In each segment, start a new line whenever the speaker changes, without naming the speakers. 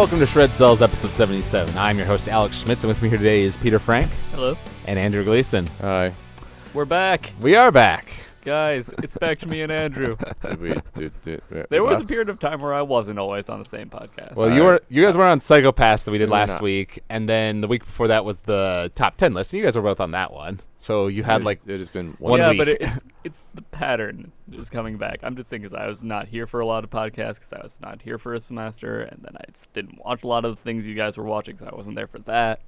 Welcome to Cels episode 77. I'm your host, Alex Schmitz, and with me here today is Peter Frank.
Hello.
And Andrew Gleason.
Hi.
We're back.
We are back.
Guys, it's back to me and Andrew. There was a period of time where I wasn't always on the same podcast.
Well, you guys were on Psychopaths that we did last week, and then the week before that was the top 10 list, and you guys were both on that one. So you had it has been one week.
Yeah, but it's the pattern is coming back. I'm just thinking because I was not here for a lot of podcasts because I was not here for a semester, and then I just didn't watch a lot of the things you guys were watching, so I wasn't there for that.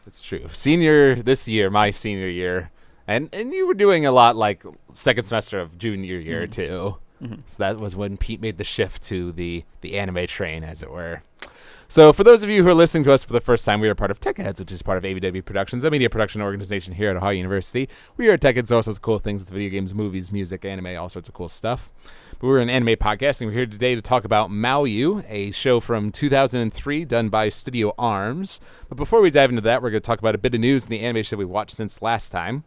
It's true. This year, my senior year, and you were doing a lot like second semester of junior year too. Mm-hmm. So that was when Pete made the shift to the anime train, as it were. So for those of you who are listening to us for the first time, we are part of Tech Heads, which is part of AVW Productions, a media production organization here at Ohio University. We are Tech Heads, all sorts of cool things, video games, movies, music, anime, all sorts of cool stuff. But we're an anime podcast, and we're here today to talk about Maoyu, a show from 2003 done by Studio Arms. But before we dive into that, we're going to talk about a bit of news in the animation we watched since last time.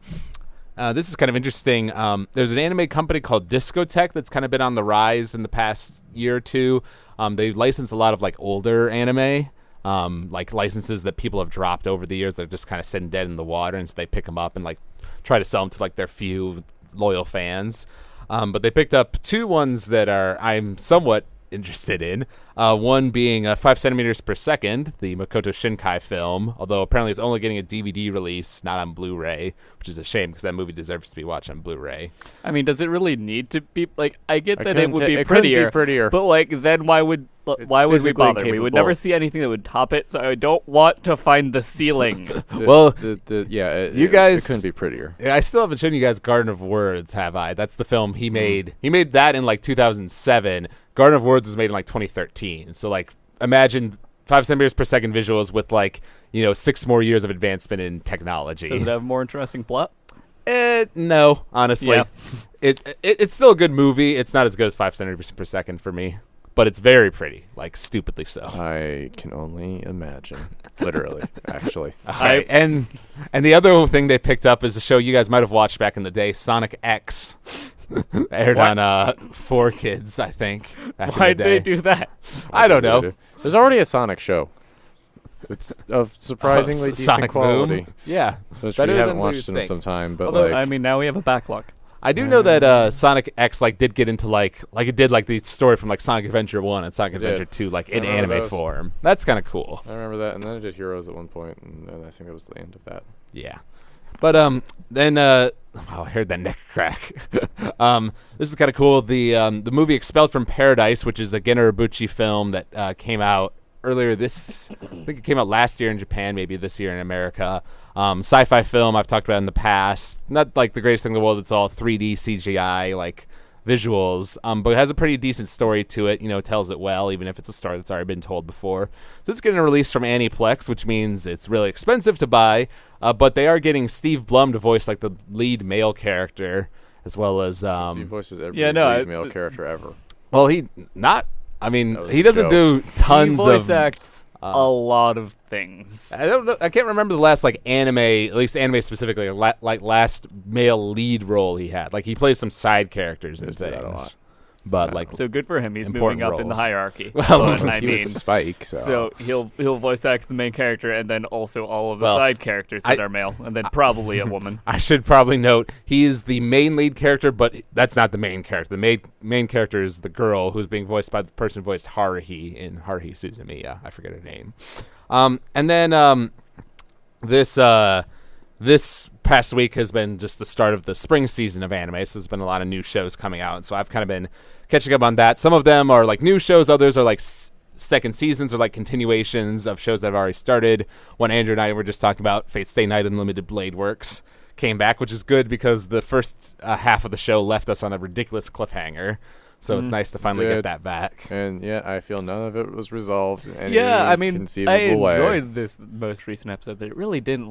This is kind of interesting. There's an anime company called Discotech that's kind of been on the rise in the past year or two. They've licensed a lot of like older anime, like licenses that people have dropped over the years that are just kind of sitting dead in the water, and so they pick them up and like try to sell them to like their few loyal fans. But they picked up two ones that I'm somewhat interested in. One being 5 centimeters per second, the Makoto Shinkai film, although apparently it's only getting a DVD release, not on Blu-ray, which is a shame because that movie deserves to be watched on Blu-ray.
I mean, does it really need to be like? I get that it would be prettier, but like, then why would we bother? We would never see anything that would top it, so I don't want to find the ceiling.
You guys,
it couldn't be prettier.
I still haven't shown you guys Garden of Words, have I? That's the film he made. He made that in like 2007. Garden of Words was made in like 2013. So like imagine 5 centimeters per second visuals with like, 6 more years of advancement in technology.
Does it have a more interesting plot?
No, honestly. Yeah. It's still a good movie. It's not as good as 5 centimeters per second for me, but it's very pretty, like stupidly so.
I can only imagine. Literally, actually.
Right. And the other thing they picked up is a show you guys might have watched back in the day, Sonic X. Aired on 4Kids, I think.
Why'd they do that?
I don't know.
There's already a Sonic show. It's of surprisingly decent
Sonic
quality.
Boom? Yeah.
So we haven't watched it in some time, but
although, now we have a backlog.
I do know that Sonic X did get into like it did like the story from like Sonic Adventure 1 and Sonic Adventure 2 like in anime form. That's kind of cool.
I remember that, and then I did Heroes at one point, and I think that was the end of that.
Yeah. But then I heard that neck crack. This is kind of cool. The movie Expelled from Paradise, which is a Gen Urobuchi film that came out earlier I think it came out last year in Japan, maybe this year in America. Sci-fi film I've talked about in the past. Not like the greatest thing in the world. It's all 3D CGI like visuals, but it has a pretty decent story to it. It tells it well, even if it's a story that's already been told before. So it's getting a release from Aniplex, which means it's really expensive to buy, but they are getting Steve Blum to voice like the lead male character, as well as
he voices every lead male character ever.
Well, he doesn't do tons
he voice acts a lot of things.
I don't know. I can't remember the last like anime, at least anime specifically, like last male lead role he had. Like he plays some side characters and things. A lot. But like,
so good for him. He's moving up in the hierarchy.
Well,
he was Spike,
so he'll voice act the main character and then also all of the side characters that are male, and then probably a woman.
I should probably note he is the main lead character, but that's not the main character. The main character is the girl who's being voiced by the person who voiced Haruhi in Haruhi Suzumiya. I forget her name. And then this past week has been just the start of the spring season of anime, so there's been a lot of new shows coming out, and so I've kind of been catching up on that. Some of them are like new shows, others are like second seasons or like continuations of shows that have already started. When Andrew and I were just talking about Fate Stay Night Unlimited Blade Works came back, which is good because the first half of the show left us on a ridiculous cliffhanger. So it's nice to finally get that back.
And I feel none of it was resolved in any
I
conceivable way.
enjoyed this most recent episode, but it really didn't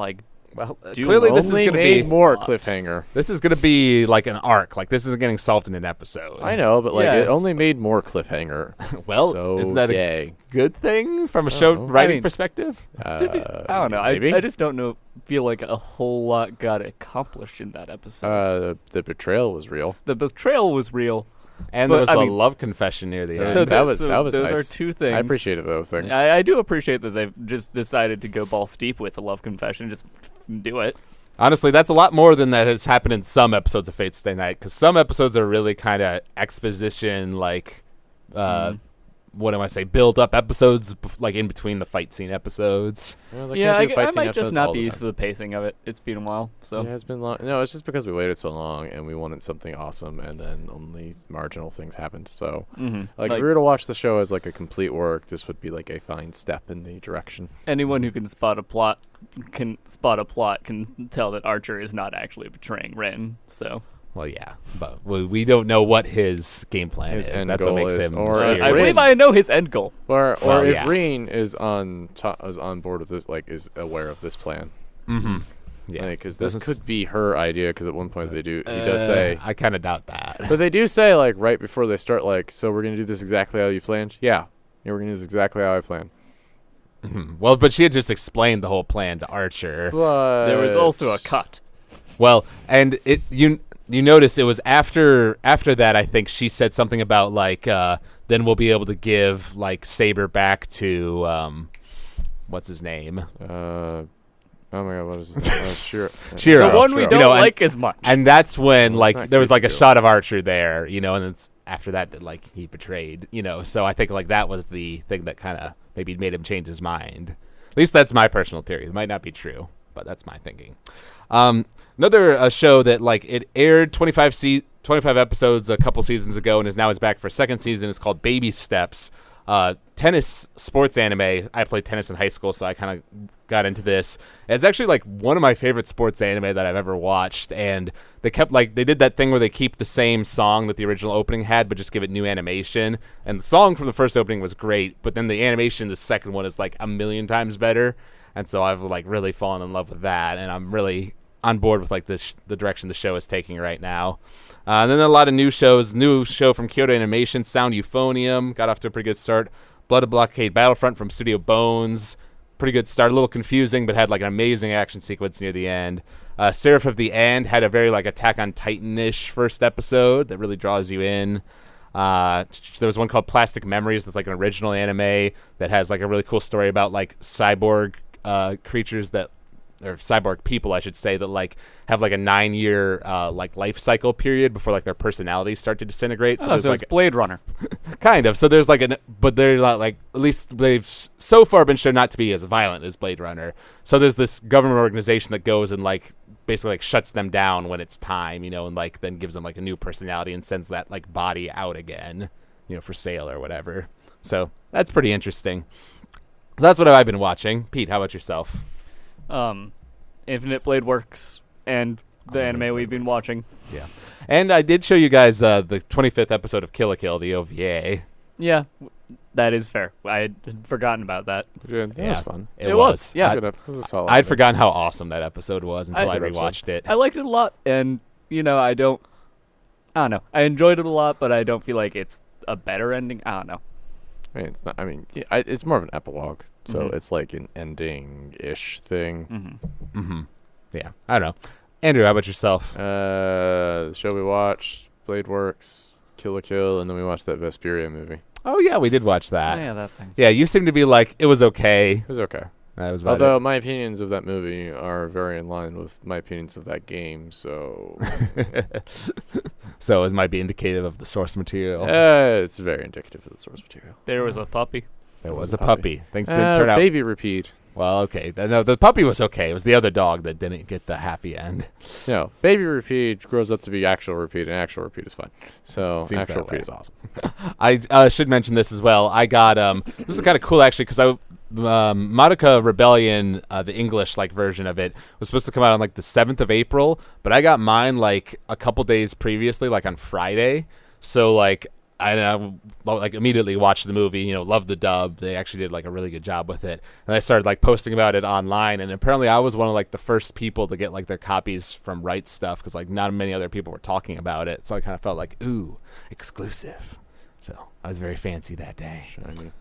clearly this is going to be
more cliffhanger.
This is going to be like an arc. Like this isn't getting solved in an episode.
I know, but it only made more cliffhanger.
Well,
so
isn't that a good thing from a show writing perspective?
I don't know. I just don't know. Feel like a whole lot got accomplished in that episode.
The betrayal was real.
The betrayal was real.
And there was a love confession near the end.
So
that was
those
nice.
are two things.
I appreciated those things.
I do appreciate that they've just decided to go balls deep with the love confession. Just do it.
Honestly, that's a lot more than that has happened in some episodes of Fate Stay Night, because some episodes are really kind of exposition, like, what do I say, build-up episodes, like in between the fight scene episodes.
Well,
I might just not be used to the pacing of it. It's been a while, so.
Yeah, it's been long. No, it's just because we waited so long and we wanted something awesome, and then only marginal things happened. So, like, if we were to watch the show as like a complete work, this would be like a fine step in the direction.
Anyone who can spot a plot can tell that Archer is not actually betraying Ren. So.
Well, yeah, but we don't know what his game plan is. That's what makes him mysterious.
I believe I know his end goal.
Or if Reen is on board with this, like, is aware of this plan.
Mm-hmm. Yeah,
because this could be her idea. Because at one point he does say,
I kind of doubt that.
But they do say, like, right before they start, like, so we're gonna do this exactly how you planned. Yeah, we're gonna do this exactly how I planned.
Mm-hmm. Well, but she had just explained the whole plan to Archer.
But
there was also a cut.
Well, and you notice it was after that, I think she said something about, like, then we'll be able to give, like, Saber back to, what's his name?
Oh my god, what is his name?
Shiro.
The one we don't like as much.
And that's when, like, there was, like, a shot of Archer there, and it's after that, like, he betrayed, So I think, like, that was the thing that kind of maybe made him change his mind. At least that's my personal theory. It might not be true, but that's my thinking. Another show that, like, it aired 25 episodes a couple seasons ago and is back for a second season is called Baby Steps. Tennis sports anime. I played tennis in high school, so I kind of got into this. It's actually, like, one of my favorite sports anime that I've ever watched, and they did that thing where they keep the same song that the original opening had, but just give it new animation. And the song from the first opening was great, but then the animation, the second one, is like a million times better. And so I've, like, really fallen in love with that, and I'm really on board with, like, the direction the show is taking right now. And then a lot of new shows. New show from Kyoto Animation, Sound Euphonium, got off to a pretty good start. Blood Blockade Battlefront from Studio Bones, pretty good start. A little confusing, but had, like, an amazing action sequence near the end. Seraph of the End had a very, like, Attack on Titan-ish first episode that really draws you in. There was one called Plastic Memories that's, like, an original anime that has, like, a really cool story about, like, cyborg creatures that, or cyborg people, I should say, that, like, have, like, a 9-year like life cycle period before, like, their personalities start to disintegrate.
So
like,
it's Blade Runner.
Kind of. So there's, like, but they're not, like, at least they've so far been shown not to be as violent as Blade Runner. So there's this government organization that goes and, like, basically, like, shuts them down when it's time, and, like, then gives them, like, a new personality and sends that, like, body out again, for sale or whatever. So that's pretty interesting. So that's what I've been watching. Pete, how about yourself?
Infinite Blade Works and the anime we've been watching.
Yeah. And I did show you guys the 25th episode of Kill la Kill, the OVA.
Yeah, that is fair. I had forgotten about that.
Yeah, that was fun.
It was. Yeah.
It was a solid
I'd forgotten how awesome that episode was until I rewatched it.
I liked it a lot, and, I don't know. I enjoyed it a lot, but I don't feel like it's a better ending. I don't know.
It's not. It's more of an epilogue. So it's like an ending-ish thing.
Yeah, I don't know. Andrew, how about yourself?
The show we watched, Blade Works, Kill la Kill, and then we watched that Vesperia movie.
Oh, yeah, we did watch that.
Oh, yeah, that thing.
Yeah, you seem to be like, it was okay.
It was okay.
That was about
Although
it.
my opinions of that movie are very in line with my opinions of that game, so...
So it might be indicative of the source material.
It's very indicative of the source material.
There was a puppy.
There was a puppy. Things didn't turn out.
Baby repeat.
Well, okay. No, the puppy was okay. It was the other dog that didn't get the happy end.
No, Baby Repeat grows up to be Actual Repeat, and Actual Repeat is fun. So
Seems
Actual
that way.
Repeat is awesome.
I should mention this as well. I got this is kind of cool actually because Madoka Rebellion, the English like version of it was supposed to come out on like the 7th of April, but I got mine like a couple days previously, like on Friday. So like I like immediately watched the movie, loved the dub. They actually did like a really good job with it. And I started like posting about it online, and apparently I was one of like the first people to get like their copies from Right Stuff because like not many other people were talking about it. So I kind of felt like, ooh, exclusive. So I was very fancy that day.
Shiny.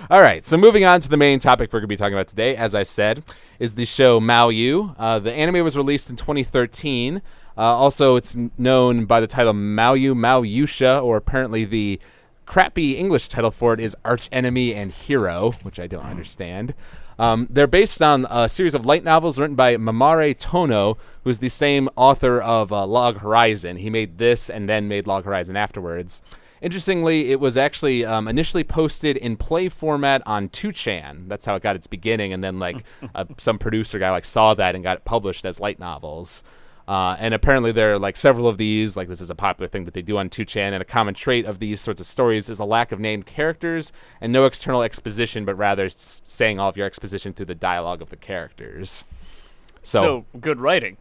All right, so moving on to the main topic we're going to be talking about today, as I said, is the show Maoyu. The anime was released in 2013. Also, it's known by the title Maoyu Maoyusha, or apparently the crappy English title for it is Archenemy and Hero, which I don't understand. They're based on a series of light novels written by Mamare Tono, who's the same author of Log Horizon. He made this and then made Log Horizon afterwards. Interestingly, it was actually initially posted in play format on 2chan. That's how it got its beginning, and then some producer guy saw that and got it published as light novels. And apparently there are several of these. This is a popular thing that they do on 2chan, and a common trait of these sorts of stories is a lack of named characters and no external exposition, but rather saying all of your exposition through the dialogue of the characters.
So good writing.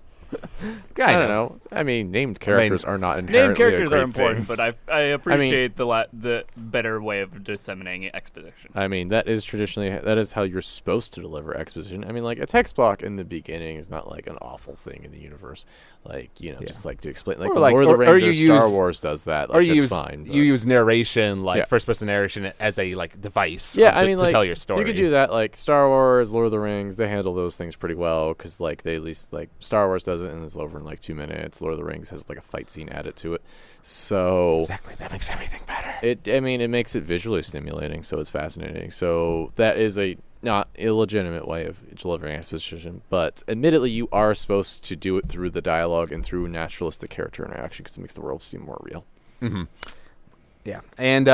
I don't know. I mean, named characters are not inherently
named characters
a great
are important,
thing.
but I appreciate the better way of disseminating exposition.
I mean, that is how you're supposed to deliver exposition. I mean, a text block in the beginning is not an awful thing in the universe. Just to explain, Lord of the Rings or Star Wars does that. That's fine.
You use narration, first-person narration, as a device.
Yeah, to
tell your story.
You could do that. Star Wars, Lord of the Rings, they handle those things pretty well because they at least Star Wars does it and it's over in 2 minutes. Lord of the Rings has a fight scene added to it. So
exactly, that makes everything better.
It makes it visually stimulating, so it's fascinating. So that is a not illegitimate way of delivering exposition, but admittedly you are supposed to do it through the dialogue and through naturalistic character interaction because it makes the world seem more real.
Mm-hmm. Yeah, and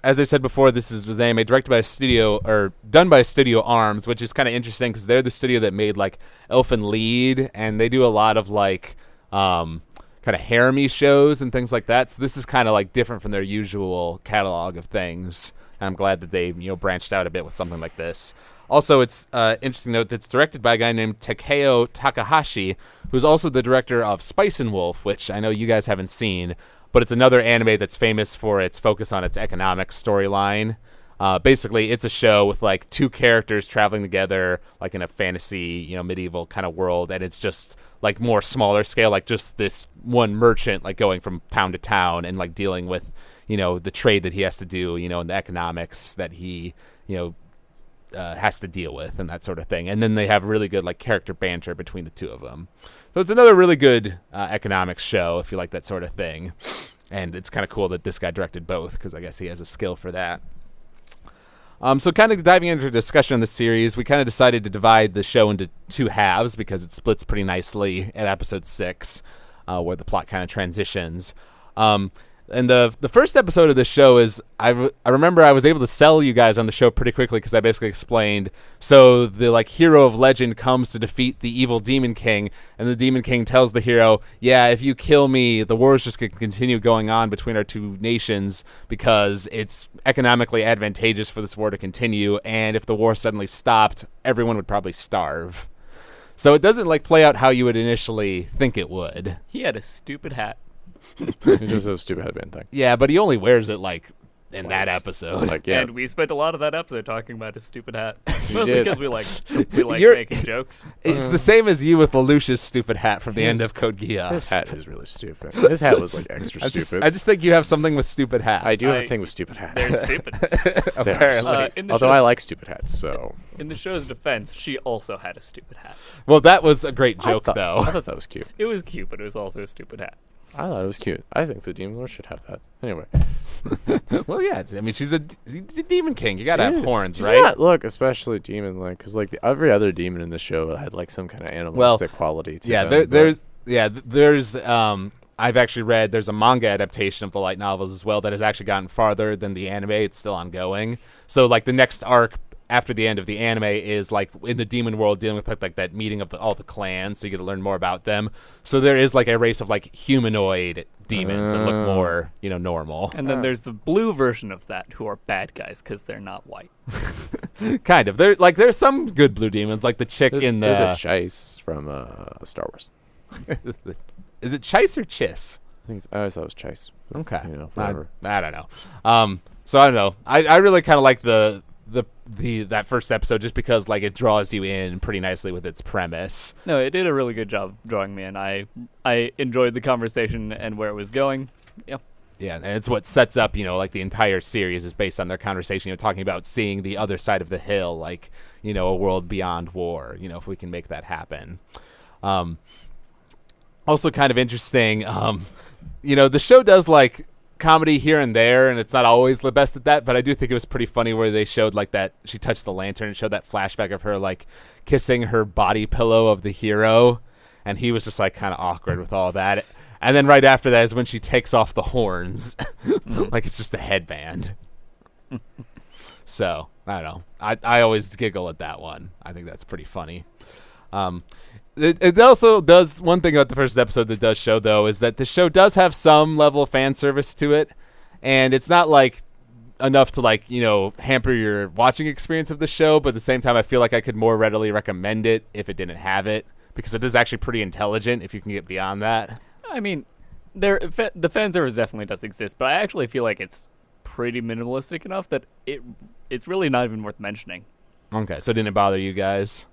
as I said before, this was anime directed by a studio, or done by Studio Arms, which is kind of interesting because they're the studio that made Elfen Lied, and they do a lot of kind of harem-y shows and things like that. So this is kind of different from their usual catalog of things. And I'm glad that they branched out a bit with something like this. Also, it's interesting to note that it's directed by a guy named Takeo Takahashi, who's also the director of Spice and Wolf, which I know you guys haven't seen, but it's another anime that's famous for its focus on its economic storyline. Basically, it's a show with two characters traveling together, in a fantasy, medieval kind of world, and it's just more smaller scale, just this one merchant going from town to town and dealing with the trade that he has to do, and the economics that he has to deal with and that sort of thing. And then they have really good character banter between the two of them. So it's another really good economics show if you like that sort of thing. And it's kind of cool that this guy directed both because I guess he has a skill for that. So kind of diving into a discussion on the series, we kind of decided to divide the show into two halves because it splits pretty nicely at episode 6, where the plot kind of transitions. And the first episode of this show is, I remember I was able to sell you guys on the show pretty quickly because I basically explained, so the hero of legend comes to defeat the evil Demon King, and the Demon King tells the hero, yeah, if you kill me, the war's just going to continue going on between our two nations because it's economically advantageous for this war to continue, and if the war suddenly stopped, everyone would probably starve. So it doesn't play out how you would initially think it would.
He had a stupid hat.
He just has a stupid headband thing.
Yeah, but he only wears it in that episode.
Yeah.
And we spent a lot of that episode talking about his stupid hat. Mostly because we like making jokes.
It's the same as you with Lelouch's stupid hat from the end of Code Geass.
His hat is really stupid. His hat was extra stupid.
I just think you have something with stupid hats.
I do have a thing with stupid hats.
They're stupid.
Apparently.
Although I like stupid hats, so.
In the show's defense, she also had a stupid hat.
Well, that was a great joke, though.
I thought that was cute.
It was cute, but it was also a stupid hat.
I thought it was cute. I think the Demon Lord should have that. Anyway.
Well, yeah. I mean, she's a Demon King. You gotta have horns, right?
Yeah, look, especially Demon, because every other demon in the show had some kind of animalistic quality to them.
There's I've actually read there's a manga adaptation of the light novels as well that has actually gotten farther than the anime. It's still ongoing. So the next arc after the end of the anime is in the demon world dealing with that meeting of all the clans, so you get to learn more about them. So there is a race of humanoid demons that look more normal.
And then there's the blue version of that who are bad guys because they're not white.
Kind of. There's some good blue demons, the chick in the
Chice from Star Wars.
Is it Chice or Chiss?
I always thought it was Chice.
Okay.
Whatever.
I don't know. So I don't know. I really kind of like that first episode just because it draws you in pretty nicely with its premise.
No, it did a really good job drawing me in. I enjoyed the conversation and where it was going. Yeah.
Yeah, and it's what sets up, the entire series is based on their conversation, talking about seeing the other side of the hill, a world beyond war, if we can make that happen. also kind of interesting. The show does like comedy here and there, and it's not always the best at that, but I do think it was pretty funny where they showed like that she touched the lantern and showed that flashback of her like kissing her body pillow of the hero, and he was just like kind of awkward with all that. And then right after that is when she takes off the horns like it's just a headband. So I don't know, I always giggle at that one. I think that's pretty funny. It also does one thing about the first episode that does show, though, is that the show does have some level of fan service to it, and it's not like enough to like hamper your watching experience of the show, but at the same time I feel like I could more readily recommend it if it didn't have it, because it is actually pretty intelligent if you can get beyond that.
I mean, the fan service definitely does exist, but I actually feel like it's pretty minimalistic enough that it's really not even worth mentioning.
Okay, so didn't it bother you guys?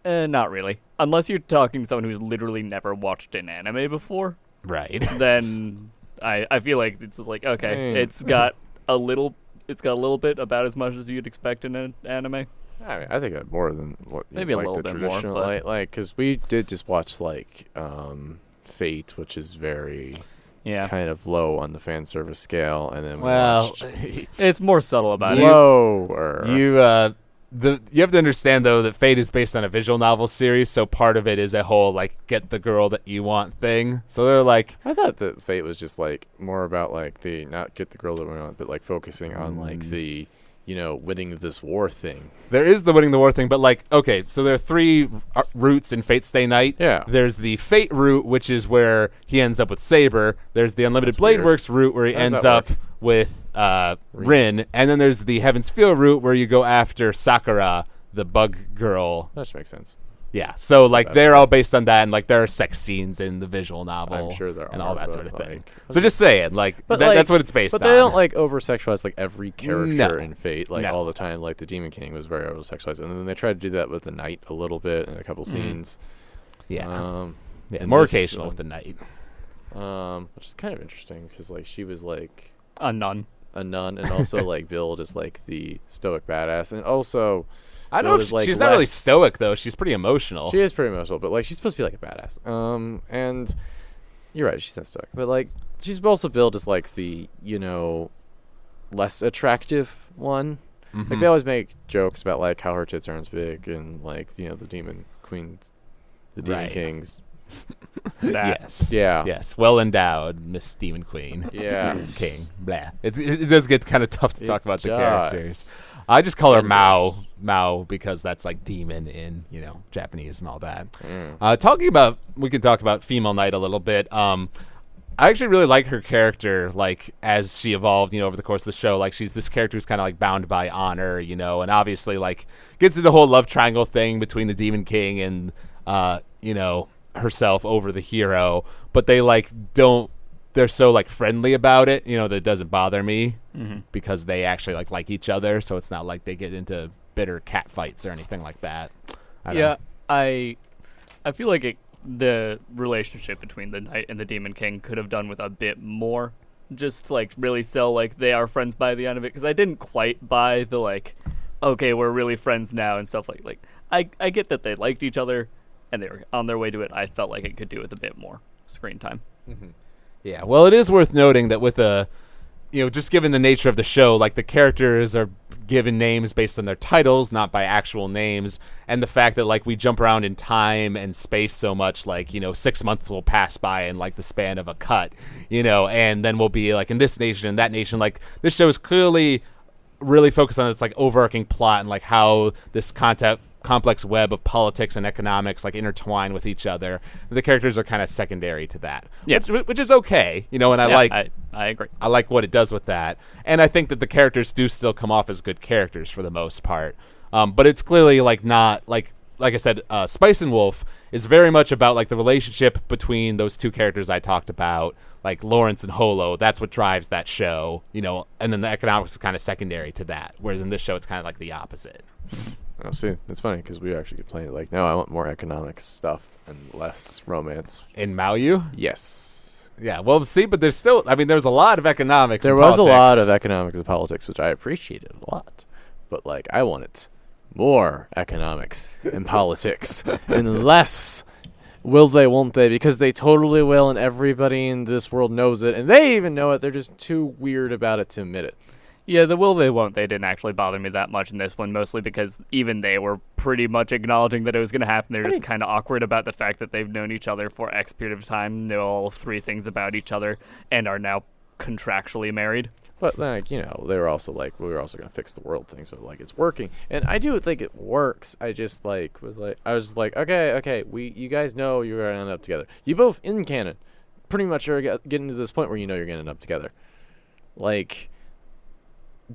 Not really. Unless you're talking to someone who's literally never watched an anime before.
Right.
Then I feel like it's just like, okay, it's got a little bit about as much as you'd expect in an anime.
I mean, I think more than what
maybe a little bit more, but
like because we did just watch like Fate, which is very kind of low on the fan service scale, and then
it's more subtle about
it.
You have to understand, though, that Fate is based on a visual novel series, so part of it is a whole, like, get the girl that you want thing. So they're like...
I thought that Fate was just, like, more about, like, the not get the girl that we want, but, like, focusing on, like, the, winning this war thing.
There is the winning the war thing, but, like, okay, so there are 3 routes in Fate Stay Night.
Yeah.
There's the Fate route, which is where he ends up with Saber. There's the Unlimited Blade Works route, where he ends up with Rin, and then there's the Heaven's Feel route where you go after Sakura, the bug girl.
That makes sense.
Yeah, so like they're all based on that, and like there are sex scenes in the visual novel.
I'm sure there
and
are,
all that sort of thing.
Like,
so just saying, like, that's what it's based on.
But they don't like over sexualize like every character in Fate all the time. Like the Demon King was very over sexualized, and then they tried to do that with the Knight a little bit in a couple scenes.
Yeah, more occasional with the Knight.
Which is kind of interesting because like she was like
a nun,
and also like billed as like the stoic badass, and also
I don't know if she's not really stoic though. She's pretty emotional.
She is pretty emotional, but like she's supposed to be like a badass. And you're right, she's not stoic, but like she's also billed as like the less attractive one. Mm-hmm. Like they always make jokes about like how her tits aren't as big, and like the Demon Queens, the Demon Kings.
Yes.
Yeah.
Yes. Well endowed, Miss Demon Queen.
Yeah.
King. Blah. It does get kind of tough to talk about the characters. I just call her Mao because that's like demon in Japanese and all that. We can talk about Female Knight a little bit. I actually really like her character, like as she evolved, over the course of the show. Like she's this character who's kind of like bound by honor, and obviously like gets into the whole love triangle thing between the Demon King and herself over the hero, but they like don't. They're so like friendly about it, that it doesn't bother me because they actually like each other. So it's not like they get into bitter cat fights or anything like that.
I feel like the relationship between the Knight and the Demon King could have done with a bit more, just to like really sell like they are friends by the end of it. Because I didn't quite buy the like, okay, we're really friends now and stuff like. I get that they liked each other and they were on their way to it. I felt like it could do with a bit more screen time.
Mm-hmm. Yeah, well, it is worth noting that with just given the nature of the show, like the characters are given names based on their titles, not by actual names, and the fact that like we jump around in time and space so much, like 6 months will pass by in like the span of a cut, and then we'll be like in this nation and that nation. Like this show is clearly really focused on its like overarching plot and like how this complex web of politics and economics like intertwine with each other. The characters are kind of secondary to that, which is okay, and I
agree.
I like what it does with that, and I think that the characters do still come off as good characters for the most part. But it's clearly like not like I said, Spice and Wolf is very much about like the relationship between those two characters I talked about, like Lawrence and Holo. That's what drives that show, and then the economics is kind of secondary to that. Whereas in this show, it's kind of like the opposite.
Oh, see, it's funny because we actually get playing like, no, I want more economics stuff and less romance.
In Maoyu?
Yes.
Yeah, well, see, but there's a lot of economics.
There was politics. A lot of economics and politics, which I appreciated a lot. But like, I wanted more economics and politics and less Will they, won't they? Because they totally will, and everybody in this world knows it, and they even know it. They're just too weird about it to admit it.
Yeah, the will they won't they didn't actually bother me that much in this one, mostly because even they were pretty much acknowledging that it was going to happen. They're just kind of awkward about the fact that they've known each other for X period of time, know all 3 things about each other, and are now contractually married.
But, like, you know, they were also like, we were also going to fix the world thing, so, like, it's working. And I do think it works. I just, like, was like, okay, you guys know you're going to end up together. You both, in canon, pretty much are getting to this point where you know you're going to end up together. Like,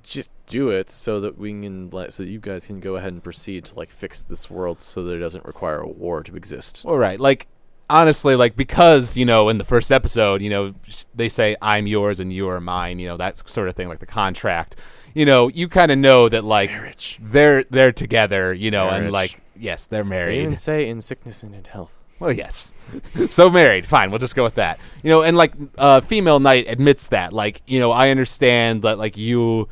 just do it so that we can, like, so you guys can go ahead and proceed to, like, fix this world so that it doesn't require a war to exist.
All right, like, honestly, like, because, you know, in the first episode, you know, they say I'm yours and you are mine, you know, that sort of thing, like the contract. You know, you kind of know that, like,
marriage.
they're together, you know,
Marriage.
and, like, yes, they're
They
married.
even say in sickness and in health.
Well, yes. So married. Fine. We'll just go with that. You know, and, like, female knight admits that. Like, you know, I understand that, like, you're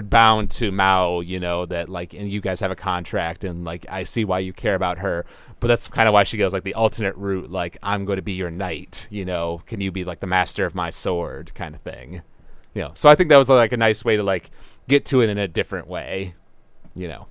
bound to Mao, you know, that, like, and you guys have a contract, and, like, I see why you care about her. But that's kind of why she goes, like, the alternate route, like, I'm going to be your knight, you know, can you be, like, the master of my sword kind of thing. You know, so I think that was, like, a nice way to, like, get to it in a different way, you know.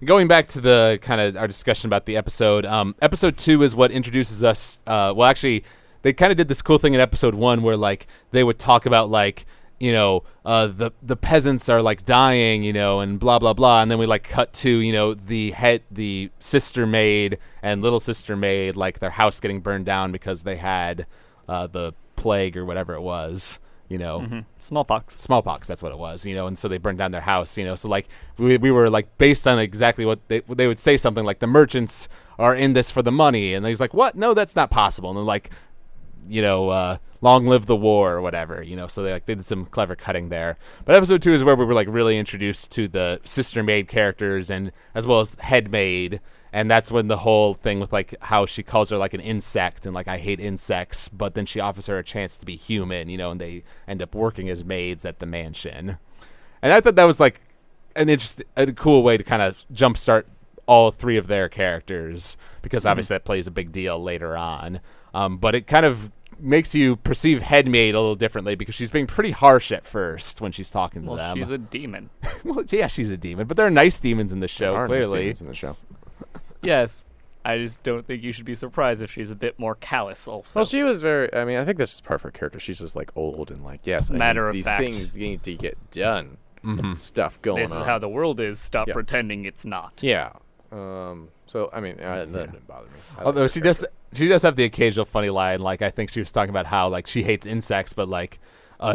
Going back to the kind of our discussion about the episode, episode 2 is what introduces us. Well, actually, they kind of did this cool thing in episode 1 where, like, they would talk about, like, you know, the peasants are, like, dying, you know, and blah blah blah, and then we, like, cut to, you know, the sister maid and little sister maid, like, their house getting burned down because they had the plague or whatever it was. You know, smallpox. That's what it was. You know, and so they burned down their house. You know, so, like, we were, like, based on exactly what they would say something like the merchants are in this for the money, and he's like, what? No, that's not possible. And they're like, you know, long live the war or whatever. You know, so they did some clever cutting there. But episode 2 is where we were, like, really introduced to the sister maid characters and as well as head maid. And that's when the whole thing with, like, how she calls her, like, an insect and, like, I hate insects, but then she offers her a chance to be human, you know, and they end up working as maids at the mansion. And I thought that was, like, a cool way to kind of jumpstart all 3 of their characters, because obviously that plays a big deal later on. But it kind of makes you perceive Headmaid a little differently, because she's being pretty harsh at first when she's talking to them.
Well, she's a demon.
Well, yeah, she's a demon, but there are nice demons in the show,
There are
clearly.
nice demons in the show.
Yes. I just don't think you should be surprised if she's a bit more callous also.
Well, she was very. I mean, I think that's just part of her character. She's just, like, old and, like, yes,
Matter of
these
fact.
things need to get done. Stuff going
This
on.
is how the world is. Stop
Yeah.
pretending it's not.
Yeah. So I mean, that didn't bother me. I like
Although
her
she
character.
does have the occasional funny line, like, I think she was talking about how, like, she hates insects, but, like,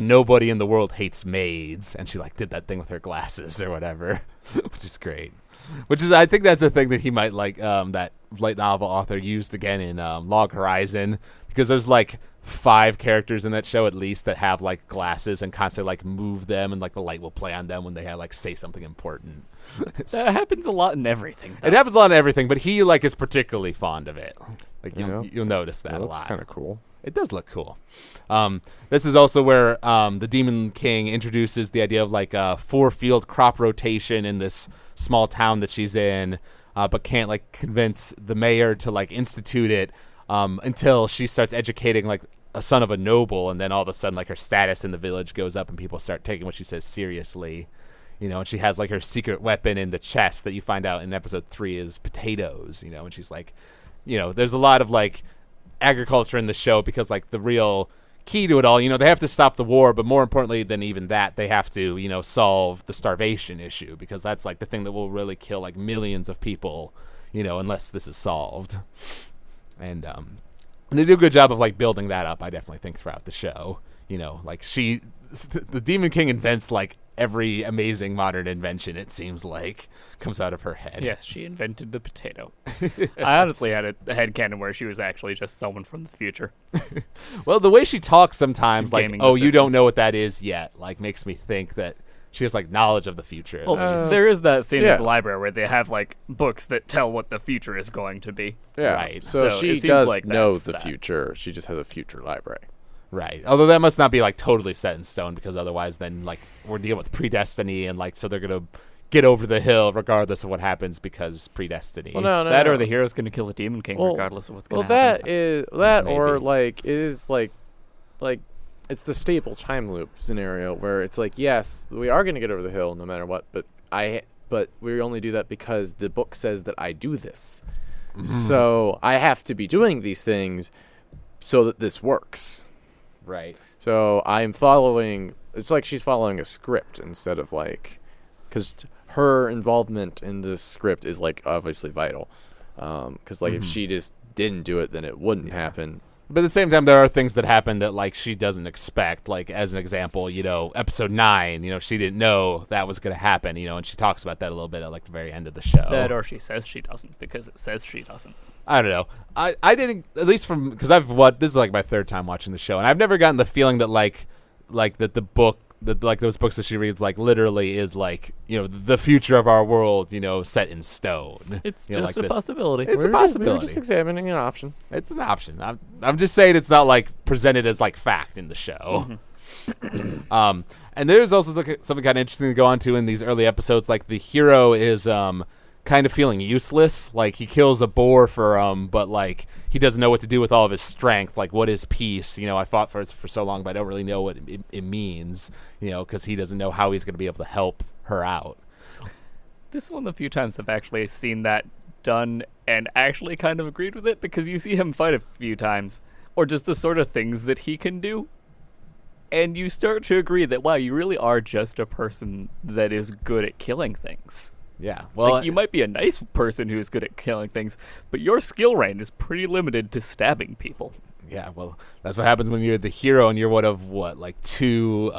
nobody in the world hates maids, and she, like, did that thing with her glasses or whatever, which is great. Which is, I think that's a thing that he might, like, that light novel author used again in Log Horizon, because there's, like, 5 characters in that show at least that have, like, glasses and constantly, like, move them, and, like, the light will play on them when they like say something important.
That happens a lot in everything, though.
It happens a lot in everything, but he, like, is particularly fond of it. Like,
Yeah.
you'll notice that
That
a
looks
lot.
kind of cool.
It does look cool. This is also where the Demon King introduces the idea of, like, a 4-field crop rotation in this small town that she's in, but can't, like, convince the mayor to, like, institute it until she starts educating, like, a son of a noble, and then all of a sudden, like, her status in the village goes up and people start taking what she says seriously. You know, and she has, like, her secret weapon in the chest that you find out in episode 3 is potatoes, you know, and she's like, you know, there's a lot of, like, agriculture in the show because, like, the real key to it all, you know, they have to stop the war, but more importantly than even that, they have to, you know, solve the starvation issue, because that's, like, the thing that will really kill, like, millions of people, you know, unless this is solved. And they do a good job of, like, building that up, I definitely think, throughout the show. You know, like, the Demon King invents, like, every amazing modern invention, it seems like, comes out of her head.
Yes, she invented the potato. I honestly had a headcanon where she was actually just someone from the future.
Well, the way she talks sometimes, like,
Gaming
oh,
the
you
system.
don't know what that is yet, like, makes me think that she has, like, knowledge of the future. At
Well,
least.
there is that scene
yeah.
at the library where they have, like, books that tell what the future is going to be.
Yeah.
Right.
So
So
she
it seems
does
like
know
that's
the
that.
future. She just has a future library.
Right. Although that must not be, like, totally set in stone, because otherwise then, like, we're dealing with predestiny, and, like, so they're going to get over the hill regardless of what happens because predestiny.
Well, no,
That
no.
or the hero's going to kill the Demon King
Well-
regardless of what's going
Well,
to happen.
that is that, or
Maybe.
like it is like it's the stable time loop scenario where it's like, yes, we are going to get over the hill no matter what, but we only do that because the book says that I do this. So I have to be doing these things so that this works.
Right.
So I'm following. It's like she's following a script instead of like, because her involvement in this script is like obviously vital. Because like if she just didn't do it, then it wouldn't happen.
But at the same time, there are things that happen that like she doesn't expect. Like as an example, episode 9, she didn't know that was going to happen, and she talks about that a little bit at like the very end of the show.
That or she says she doesn't because it says she doesn't.
I don't know. I didn't, at least because this is like my third time watching the show, and I've never gotten the feeling that like that the book, that like those books that she reads like literally is like the future of our world set in stone.
It's
You know,
just
like
a
this.
possibility.
It's a
We're
possibility.
just examining an option.
It's an option. I'm just saying it's not like presented as like fact in the show. And there's also something kind of interesting to go on to in these early episodes. Like the hero is kind of feeling useless. Like he kills a boar but like he doesn't know what to do with all of his strength. Like what is peace? I fought for so long, but I don't really know what it means. Because he doesn't know how he's going to be able to help her out.
This is one of the few times I've actually seen that done and actually kind of agreed with it, because you see him fight a few times, or just the sort of things that he can do, and you start to agree that, wow, you really are just a person that is good at killing things.
Yeah. Well,
Like, you might be a nice person who's good at killing things, but your skill range is pretty limited to stabbing people.
yeah. Well, that's what happens when you're the hero and you're one of like two.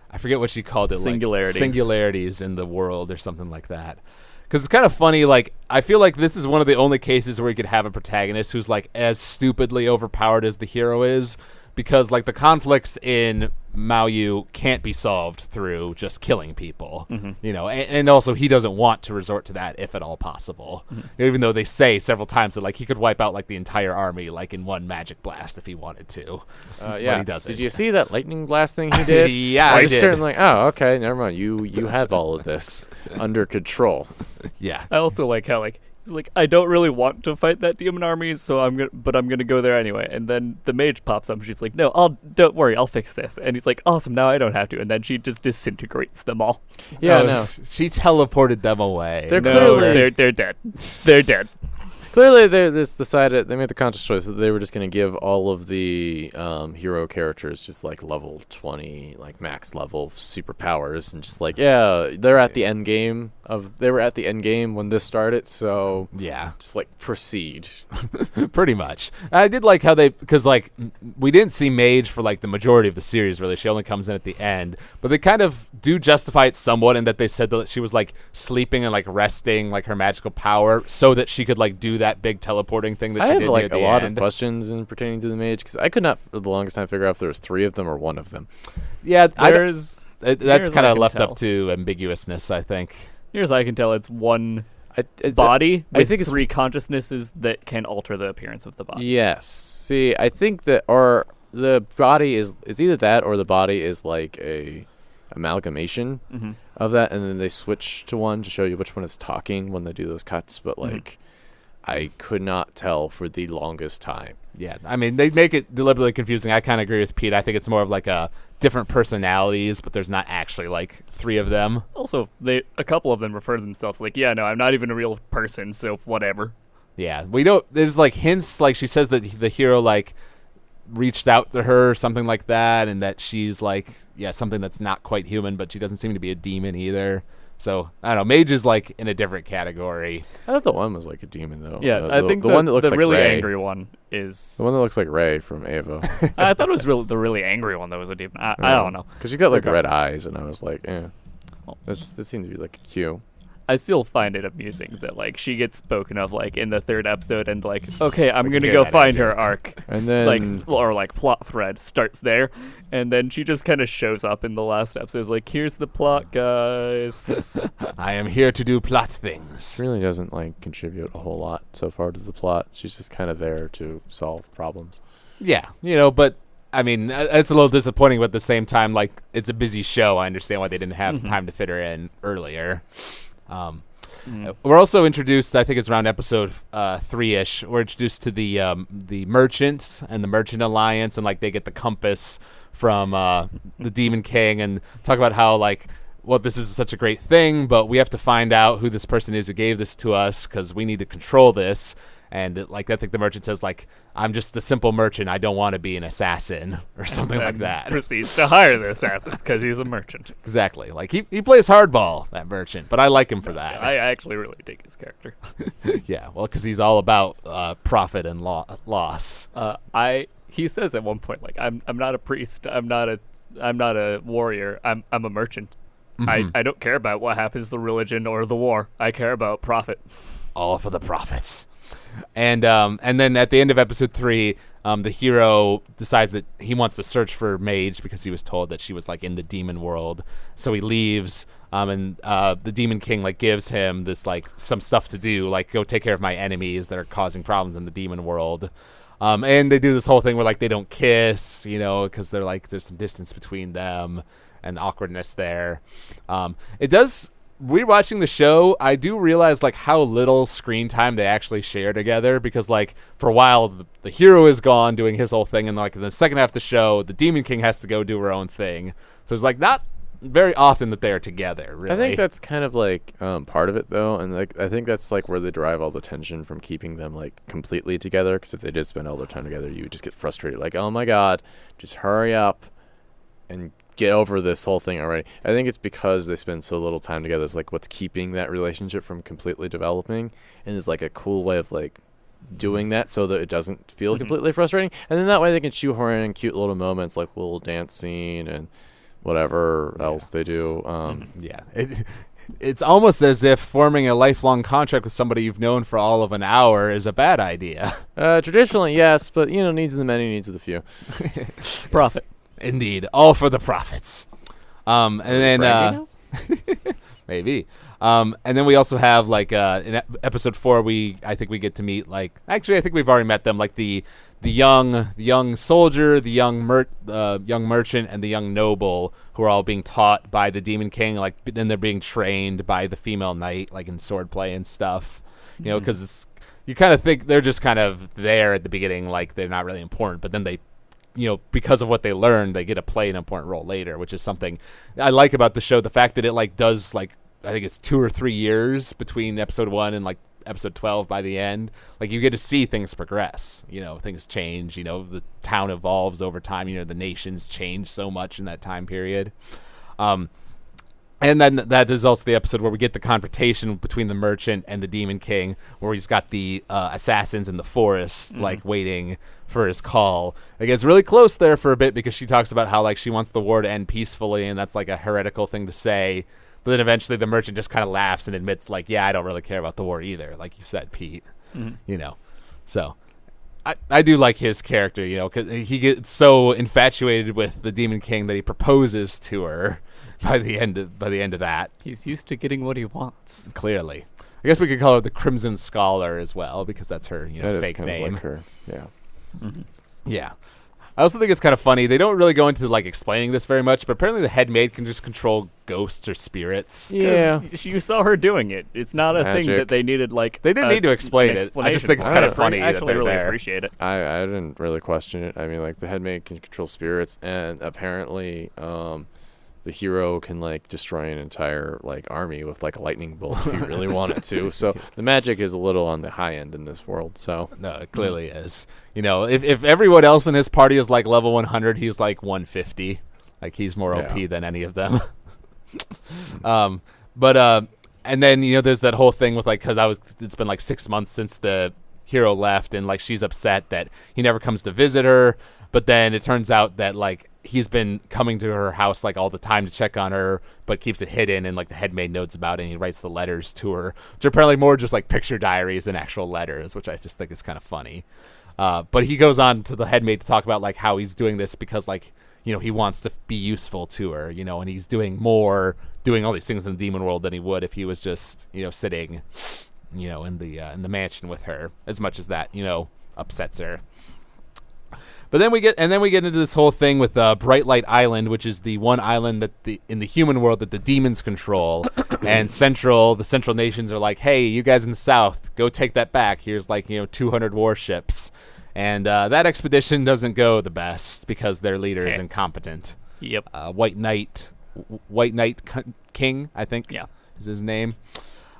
I forget what she called it.
Singularities.
Like singularities in the world or something like that. Because it's kind of funny. Like I feel like this is one of the only cases where you could have a protagonist who's like as stupidly overpowered as the hero is. Because like the conflicts in Maoyu can't be solved through just killing people, and also he doesn't want to resort to that if at all possible. Even though they say several times that like he could wipe out like the entire army like in one magic blast if he wanted to.
Yeah.
But he doesn't.
Did you see that lightning blast thing he did?
Yeah,
I
I
was
did.
certain like, oh, okay, never mind. You have all of this under control.
Yeah.
I also like how, like, he's like, I don't really want to fight that demon army, so I'm gonna go there anyway. And then the mage pops up and she's like, no, don't worry, I'll fix this. And he's like, awesome, now I don't have to. And then she just disintegrates them all.
Yeah,
Oh,
no.
She teleported them away.
They're
No,
clearly
they're dead. They're dead.
Clearly, they just decided, they made the conscious choice that they were just going to give all of the hero characters just like level 20, like max level superpowers, and just like, yeah, they're at the end game they were at the end game when this started, so
Yeah.
just like proceed.
Pretty much. I did like how because like we didn't see Mage for like the majority of the series really. She only comes in at the end, but they kind of do justify it somewhat in that they said that she was like sleeping and like resting like her magical power so that she could like do that big teleporting thing that
I
she
have
did
like
near
a
the
lot
end.
of questions in pertaining to the mage, because I could not for the longest time figure out if there was 3 of them or 1 of them.
Yeah,
That's
that's kind
I
of
can
left
tell.
up to ambiguousness, I think.
Near as I can tell, it's one
It's
body
I
with
think it's
3 consciousnesses that can alter the appearance of the body.
Yes. See, I think that, or the body is either that or the body is like a amalgamation of that, and then they switch to one to show you which one is talking when they do those cuts. But like, I could not tell for the longest time.
Yeah, I mean, they make it deliberately confusing. I kind of agree with Pete. I think it's more of like a different personalities, but there's not actually like 3 of them.
Also, a couple of them refer to themselves like, yeah, no, I'm not even a real person, so whatever.
Yeah, we don't. There's like hints, like she says that the hero like reached out to her or something like that, and that she's like, yeah, something that's not quite human, but she doesn't seem to be a demon either. So I don't know. Mage is like in a different category.
I thought the one was like a demon though.
Yeah,
The-
I
the-
think
the one that looks
the
like
really
Ray.
angry one is.
The one that looks like Ray from Ava.
I thought it was the really angry one that was a demon. I don't know.
Because you got like red
Regardless.
eyes, and I was like, eh. This seems to be like a cue.
I still find it amusing that like she gets spoken of like in the 3rd episode, and like, okay, I'm gonna
hear
go
that
find
after.
her arc,
And then-
like, or like plot thread starts there, and then she just kind of shows up in the last episode. It's like, here's the plot, guys.
I am here to do plot
She
things.
really doesn't like contribute a whole lot so far to the plot. She's just kind of there to solve problems.
Yeah, but I mean, it's a little disappointing, but at the same time, like, it's a busy show. I understand why they didn't have time to fit her in earlier. We're also introduced, I think it's around episode 3-ish, we're introduced to the merchants and the merchant alliance, and like they get the compass from the Demon King, and talk about how like, well, this is such a great thing, but we have to find out who this person is who gave this to us because we need to control this. And like I think the merchant says like, I'm just a simple merchant, I don't want to be an assassin or something like that.
Proceeds to hire the assassins because he's a merchant.
Exactly. Like he plays hardball, that merchant, but I like him for that.
I actually really dig his character.
Yeah, well, because he's all about profit and loss.
He says at one point like, I'm not a priest, I'm not a warrior, I'm a merchant. I don't care about what happens to the religion or the war. I care about profit.
All for the profits. And then at the end of episode 3, the hero decides that he wants to search for Mage because he was told that she was like in the demon world. So he leaves, and the Demon King like gives him this like some stuff to do, like go take care of my enemies that are causing problems in the demon world. And they do this whole thing where like they don't kiss, because they're like there's some distance between them and awkwardness there. It does. Rewatching the show, I do realize like how little screen time they actually share together, because like for a while the hero is gone doing his whole thing, and like in the second half of the show the Demon King has to go do her own thing. So it's like not very often that they are together, really.
I think that's kind of like part of it though, and like I think that's like where they derive all the tension from keeping them like completely together, because if they did spend all their time together you would just get frustrated like, oh my god, just hurry up and get over this whole thing already. I think it's because they spend so little time together. It's like what's keeping that relationship from completely developing, and it's like a cool way of like doing that so that it doesn't feel completely frustrating. And then that way they can shoehorn in cute little moments like little dance scene and whatever else they do.
It's almost as if forming a lifelong contract with somebody you've known for all of an hour is a bad idea.
Traditionally, yes, but needs of the many, needs of the few.
Profit.
Indeed, all for the profits. And then maybe. And then we also have like in episode 4, I think we get to meet like, actually I think we've already met them, like the young soldier, the young merchant, and the young noble, who are all being taught by the Demon King. Like then they're being trained by the female knight, like in swordplay and stuff. Because you kind of think they're just kind of there at the beginning, like they're not really important, but then they, because of what they learned, they get to play an important role later, which is something I like about the show. The fact that it like does like, I think it's 2 or 3 years between episode 1 and like episode 12 by the end. Like you get to see things progress, things change, the town evolves over time, the nations change so much in that time period. And then that is also the episode where we get the confrontation between the merchant and the Demon King, where he's got the assassins in the forest, like waiting for his call. It gets really close there for a bit because she talks about how like she wants the war to end peacefully, and that's like a heretical thing to say. But then eventually the merchant just kind of laughs and admits like, yeah, I don't really care about the war either, like you said, Pete. So I do like his character, because he gets so infatuated with the Demon King that he proposes to her by the end of that.
He's used to getting what he wants.
Clearly. I guess we could call her the Crimson Scholar as well, because that's her
that
fake
kind
name.
Of like her. Yeah.
Yeah. I also think it's kind of funny. They don't really go into like explaining this very much, but apparently the head maid can just control ghosts or spirits.
Yeah. You saw her doing it. It's not a thing that they needed like.
They didn't need to explain it. I just think it's kind of funny.
I actually really
there.
appreciate it.
I didn't really question it. I mean, like the head maid can control spirits, and apparently the hero can like destroy an entire like army with like a lightning bolt if you really wanted to. So the magic is a little on the high end in this world. So
no, it clearly is. If everyone else in his party is like level 100, he's like 150. Like he's more OP than any of them. And then there's that whole thing with like, because it's been like 6 months since the hero left, and like she's upset that he never comes to visit her. But then it turns out that like he's been coming to her house like all the time to check on her, but keeps it hidden, and like the head maid knows about it, and he writes the letters to her, which are apparently more just like picture diaries than actual letters, which I just think is kind of funny. But he goes on to the head maid to talk about like how he's doing this because like he wants to be useful to her, and he's doing all these things in the demon world than he would if he was just sitting in the mansion with her, as much as that upsets her. But then we get into this whole thing with Bright Light Island, which is the one island that in the human world that the demons control, and the central nations are like, hey, you guys in the south, go take that back. Here's 200 warships, and that expedition doesn't go the best because their leader is incompetent.
Yep.
White Knight King, I think, is his name.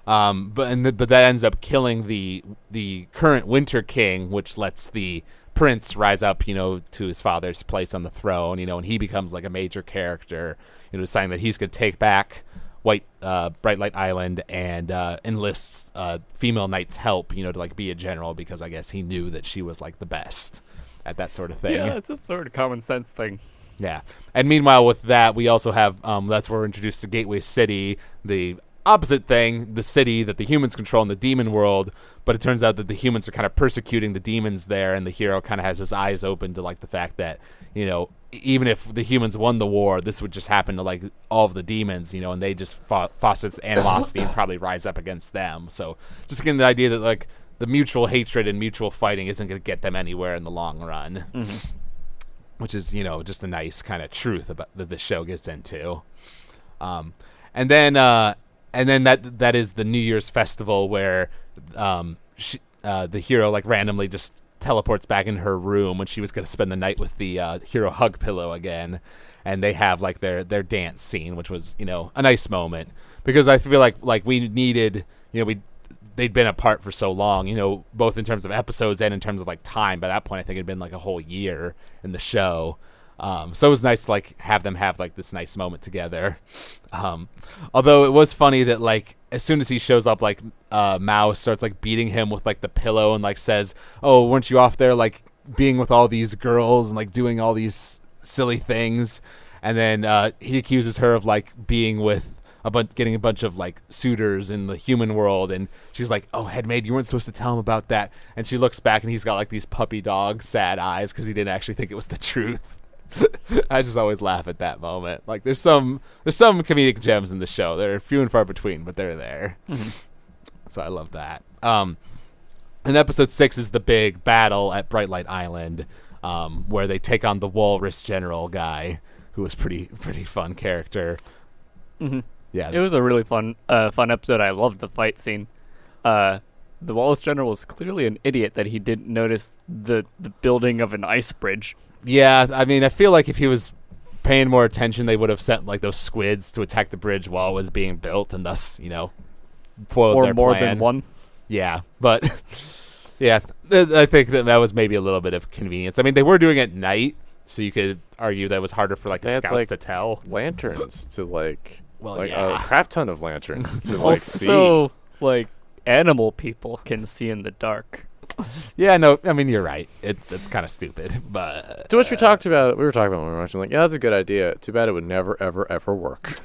But that ends up killing the current Winter King, which lets the prince rise up, to his father's place on the throne, and he becomes like a major character, deciding that he's going to take back Bright Light Island and enlists female knight's help, to like be a general, because I guess he knew that she was like the best at that sort of thing.
Yeah, it's a sort of common sense thing.
Yeah. And meanwhile, with that, we also have that's where we're introduced to Gateway City, the opposite thing, the city that the humans control in the demon world, but it turns out that the humans are kind of persecuting the demons there, and the hero kind of has his eyes open to like the fact that, even if the humans won the war, this would just happen to like all of the demons, and they just foster this animosity and probably rise up against them. So just getting the idea that like the mutual hatred and mutual fighting isn't going to get them anywhere in the long run.
Mm-hmm.
Which is, just a nice kind of truth about that the show gets into. And then that is the New Year's festival where the hero like randomly just teleports back in her room when she was going to spend the night with the hero hug pillow again, and they have like their dance scene, which was a nice moment, because I feel like we needed they'd been apart for so long, both in terms of episodes and in terms of like time. By that point, I think it'd been like a whole year in the show. So it was nice to like have them have like this nice moment together. Although it was funny that like as soon as he shows up, like Mao starts like beating him with like the pillow and like says, "Oh, weren't you off there like being with all these girls and like doing all these silly things?" And then he accuses her of like being with getting a bunch of like suitors in the human world, and she's like, "Oh, headmaid, you weren't supposed to tell him about that." And she looks back and he's got like these puppy dog sad eyes because he didn't actually think it was the truth. I just always laugh at that moment. Like there's some comedic gems in the show. They're few and far between, but they're there.
Mm-hmm.
So I love that. And episode 6 is the big battle at Bright Light Island, where they take on the Walrus General guy, who was pretty fun character.
Mm-hmm.
Yeah,
it was a really fun episode. I loved the fight scene. The Wallace General was clearly an idiot that he didn't notice the building of an ice bridge.
Yeah, I mean, I feel like if he was paying more attention, they would have sent like those squids to attack the bridge while it was being built, and thus, foiled their
more
plan.
than one.
Yeah, but yeah, I think that was maybe a little bit of convenience. I mean, they were doing it at night, so you could argue that it was harder for like the scouts
like,
to tell.
Lanterns to like,
yeah.
a crap ton of lanterns to like see.
Also, like animal people can see in the dark.
Yeah, no, I mean, you're right. It's kind of stupid, but...
To which we were talking about when we were watching, like, yeah, that's a good idea. Too bad it would never, ever, ever work.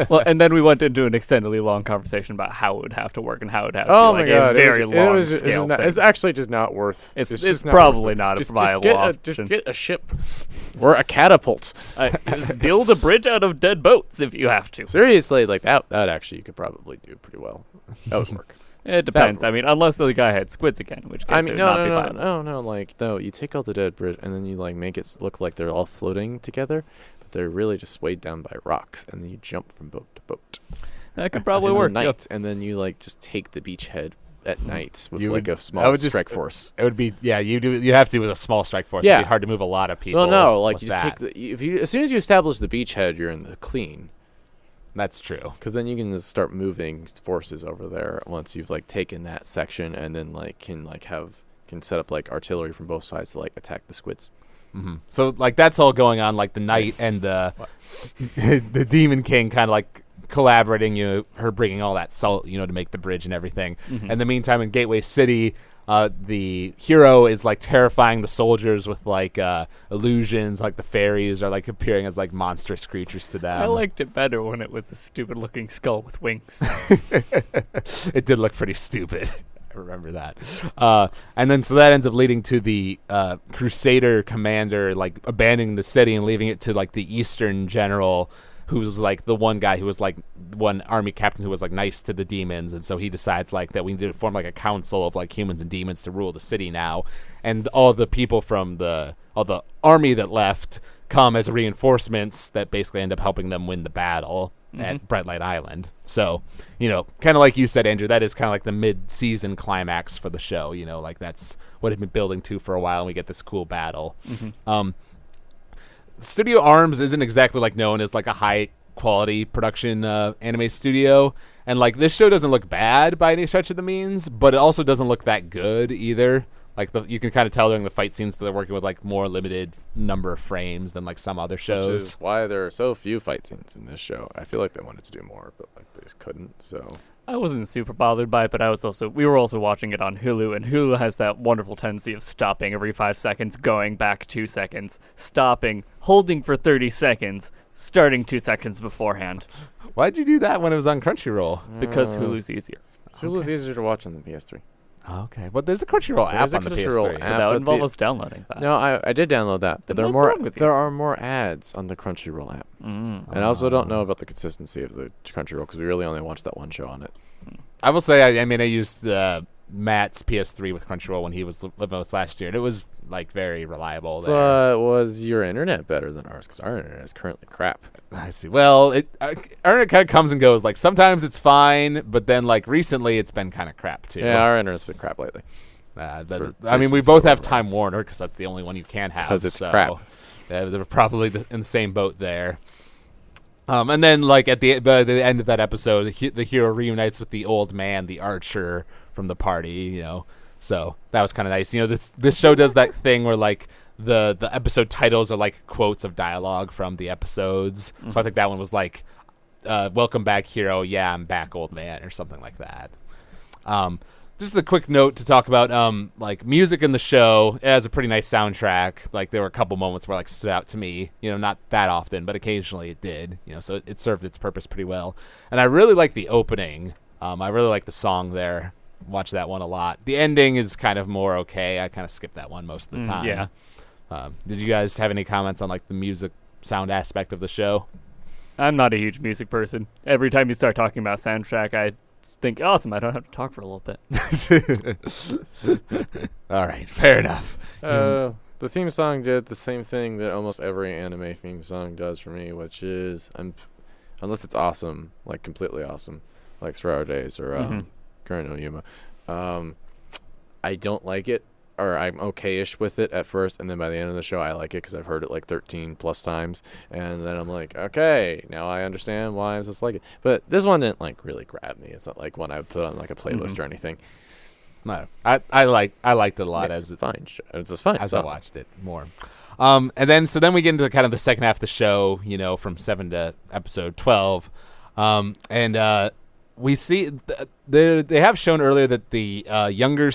Well, and then we went into an extendedly long conversation about how it would have to work and how it would have to
oh
be like
my God.
a very long scale thing.
It's actually just not worth...
It's probably not a viable option.
Just get a ship or a catapult.
Just build a bridge out of dead boats if you have to.
Seriously, like, that actually you could probably do pretty well. That would work.
It depends. I mean, unless the guy had squids again, in which case it would not be viable.
No, you take out the dead bridge and then you like make it look like they're all floating together, but they're really just weighed down by rocks, and then you jump from boat to boat.
That could probably
in
work.
The night, and then you like just take the beachhead at night with like a small strike force.
It would be you have to do with a small strike force.
Yeah.
It'd be hard to move a lot of people.
Well, no, like you just
that.
take as soon as you establish the beachhead, you're in the clean.
That's true.
Because then you can just start moving forces over there once you've like taken that section, and then like can set up like artillery from both sides to like attack the squids.
Mm-hmm. So like that's all going on, like the knight and the the demon king kind of like collaborating. Her bringing all that salt, to make the bridge and everything.
Mm-hmm.
In the meantime, in Gateway City, the hero is like terrifying the soldiers with like illusions, like the fairies are like appearing as like monstrous creatures to them.
I liked it better when it was a stupid looking skull with wings.
It did look pretty stupid. I remember that. And then so that ends up leading to the Crusader commander like abandoning the city and leaving it to like the Eastern general, who's like the one guy who was like one army captain who was like nice to the demons, and so he decides like that we need to form like a council of like humans and demons to rule the city now, and all the people from the all the army that left come as reinforcements that basically end up helping them win the battle at Bright Light Island. So, kind of like you said, Andrew, that is kind of like the mid-season climax for the show. Like that's what it's been building to for a while, and we get this cool battle. Studio Arms isn't exactly like known as like a high-quality production anime studio, and like this show doesn't look bad by any stretch of the means, but it also doesn't look that good either. Like you can kind of tell during the fight scenes that they're working with like more limited number of frames than like some other shows.
Which is why there are so few fight scenes in this show. I feel like they wanted to do more, but like they just couldn't. So
I wasn't super bothered by it, but we were also watching it on Hulu, and Hulu has that wonderful tendency of stopping every 5 seconds, going back 2 seconds, stopping, holding for 30 seconds, starting 2 seconds beforehand.
Why'd you do that when it was on Crunchyroll?
Because Hulu's easier.
Hulu's easier to watch on the PS3.
Okay, but there's a Crunchyroll app on the PS3.
But that would involve us downloading that.
No, I did download that, but
Then what's wrong with you?
there are more ads on the Crunchyroll app. And I also don't know about the consistency of the Crunchyroll because we really only watched that one show on it.
I will say, I used Matt's PS3 with Crunchyroll when he was living with us last year, and it was like very reliable there.
But was your internet better than ours? Because our internet is currently crap.
I see. Well, our internet kind of comes and goes. Like sometimes it's fine, but then like recently it's been kind of crap too.
Yeah, our internet's been crap lately.
We both have Time Warner because that's the only one you can have.
Because it's crap.
Yeah, they're probably in the same boat there. And then like at the end of that episode, the hero reunites with the old man, the archer from the party. So that was kind of nice. This show does that thing where like the episode titles are like quotes of dialogue from the episodes. So I think that one was like, "Welcome back, hero. Yeah, I'm back, old man," or something like that. Just a quick note to talk about like music in the show. It has a pretty nice soundtrack. Like there were a couple moments where like stood out to me. Not that often, but occasionally it did. So it served its purpose pretty well. And I really like the opening. I really like the song there. Watch that one a lot. The ending is kind of more okay. I kind of skip that one most of the time.
Yeah.
Did you guys have any comments on like the music sound aspect of the show?
I'm not a huge music person. Every time you start talking about soundtrack, I think, awesome, I don't have to talk for a little bit.
All right, fair enough.
The theme song did the same thing that almost every anime theme song does for me, which is, unless it's awesome, like completely awesome, like Sorrow Days or Current no Yuma, I don't like it, or I'm okay-ish with it at first, and then by the end of the show, I like it because I've heard it like 13 plus times, and then I'm like, okay, now I understand why I'm supposed to like it. But this one didn't like really grab me. It's not like one I would put on like a playlist or anything.
No, I liked it a lot
It's a fine show. It's just fine.
As I watched it more. And then we get into kind of the second half of the show, from 7 to episode 12, and we see they have shown earlier that the younger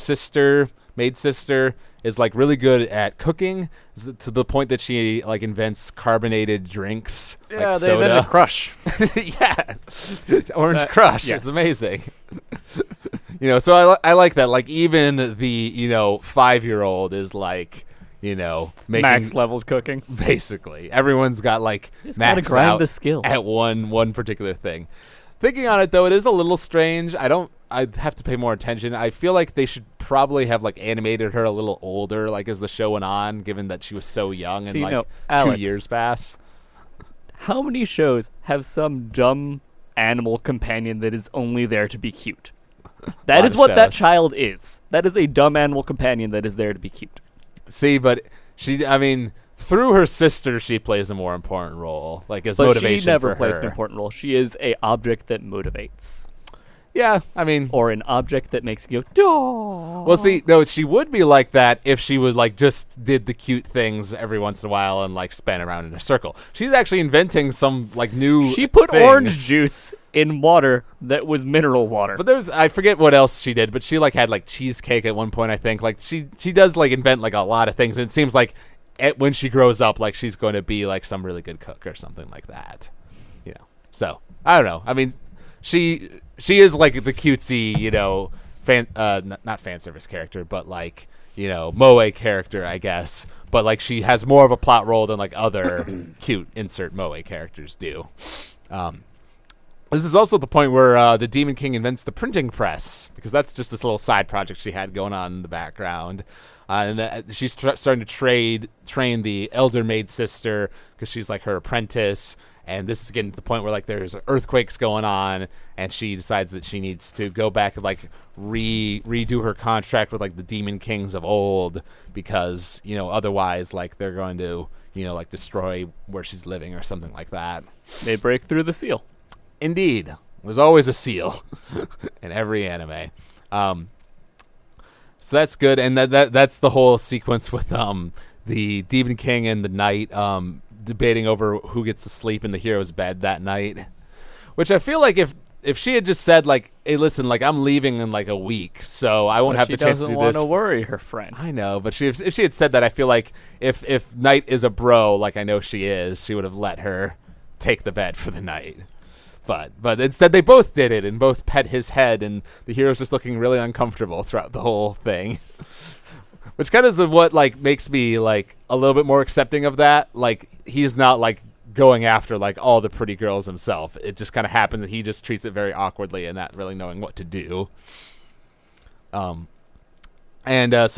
maid sister is like really good at cooking to the point that she like invents carbonated drinks.
Yeah,
like
they
soda.
invented Crush.
Yeah, Orange Crush.
Yes.
It's amazing. So I like that. Like even the 5-year-old is like making
Max leveled cooking.
Basically, everyone's got like
Just gotta
max
grind
out
the skill
at one particular thing. Thinking on it though, it is a little strange. I'd have to pay more attention. I feel like they should probably have like animated her a little older, like as the show went on, given that she was so young and 2
Alex,
years pass.
How many shows have some dumb animal companion that is only there to be cute? That is what that child is. That is a dumb animal companion that is there to be cute.
See, but through her sister, she plays a more important role, like as
but
motivation.
She never
for
plays
her.
an important role. She is a object that motivates.
Yeah,
or an object that makes you go, "Daw."
Well, see, no, she would be like that if she was like just did the cute things every once in a while and like span around in a circle. She's actually inventing some like new.
She put
things.
orange juice in water that was mineral water.
But I forget what else she did, but she like had like cheesecake at one point. I think like she does like invent like a lot of things, and it seems like when she grows up, like she's going to be like some really good cook or something like that. So I don't know. She is like the cutesy, not fan service character, but like, moe character, I guess. But like she has more of a plot role than like other cute insert moe characters do. This is also the point where the Demon King invents the printing press, because that's just this little side project she had going on in the background. and she's starting to train the elder maid sister because she's like her apprentice. And this is getting to the point where like there's earthquakes going on, and she decides that she needs to go back and like redo her contract with like the demon kings of old, because otherwise like they're going to like destroy where she's living or something like that.
They break through the seal.
Indeed, there's always a seal in every anime. So that's good, and that's the whole sequence with the demon king and the knight debating over who gets to sleep in the hero's bed that night, which I feel like if she had just said like, hey, listen, like I'm leaving in like a week, so I won't have the chance to do this.
She doesn't want to worry her friend.
I know, but if she had said that, I feel like if Knight is a bro, like I know she is, she would have let her take the bed for the night. But instead they both did it and both pet his head, and the hero's just looking really uncomfortable throughout the whole thing. Which kind of is what like makes me like a little bit more accepting of that. Like he's not like going after like all the pretty girls himself. It just kind of happens that he just treats it very awkwardly and not really knowing what to do. So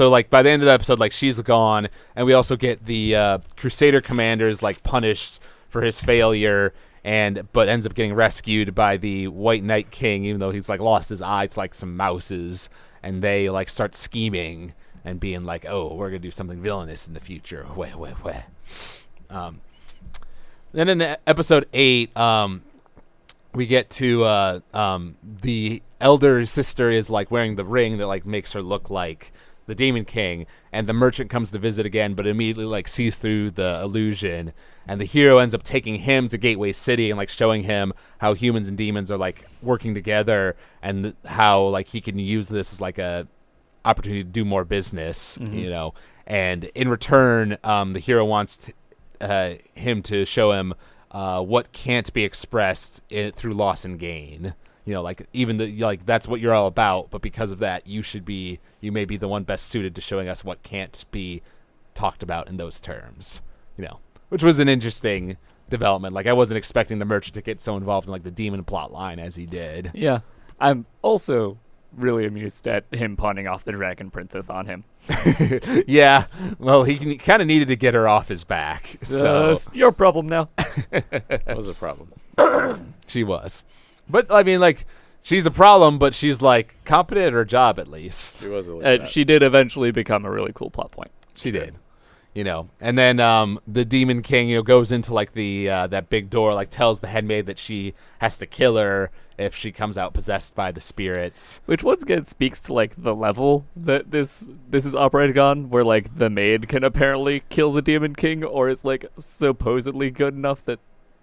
like by the end of the episode, like she's gone, and we also get the Crusader commanders like punished for his failure, but ends up getting rescued by the White Knight King, even though he's like lost his eye to like some mouses, and they like start scheming and being like, oh, we're gonna do something villainous in the future. Then in episode 8, we get to the elder sister is like wearing the ring that like makes her look like the Demon King, and the merchant comes to visit again, but immediately like sees through the illusion, and the hero ends up taking him to Gateway City and like showing him how humans and demons are like working together, and how like he can use this as like a opportunity to do more business, and in return the hero wants him to show him what can't be expressed through loss and gain. Like even that's what you're all about, but because of that you may be the one best suited to showing us what can't be talked about in those terms, which was an interesting development. Like I wasn't expecting the merchant to get so involved in like the demon plot line as he did.
Yeah, I'm also really amused at him pawning off the dragon princess on him.
Yeah, well, he kind of needed to get her off his back. So
your problem now.
That was a problem.
She was. But, I mean, like, she's a problem, but she's, like, competent at her job, at least.
She was
she did eventually become a really cool plot point.
She did. And then the Demon King, goes into, like, the that big door, like, tells the headmaid that she has to kill her if she comes out possessed by the spirits.
Which once again speaks to, like, the level that this is operating on, where, like, the maid can apparently kill the Demon King, or is, like, supposedly good enough that,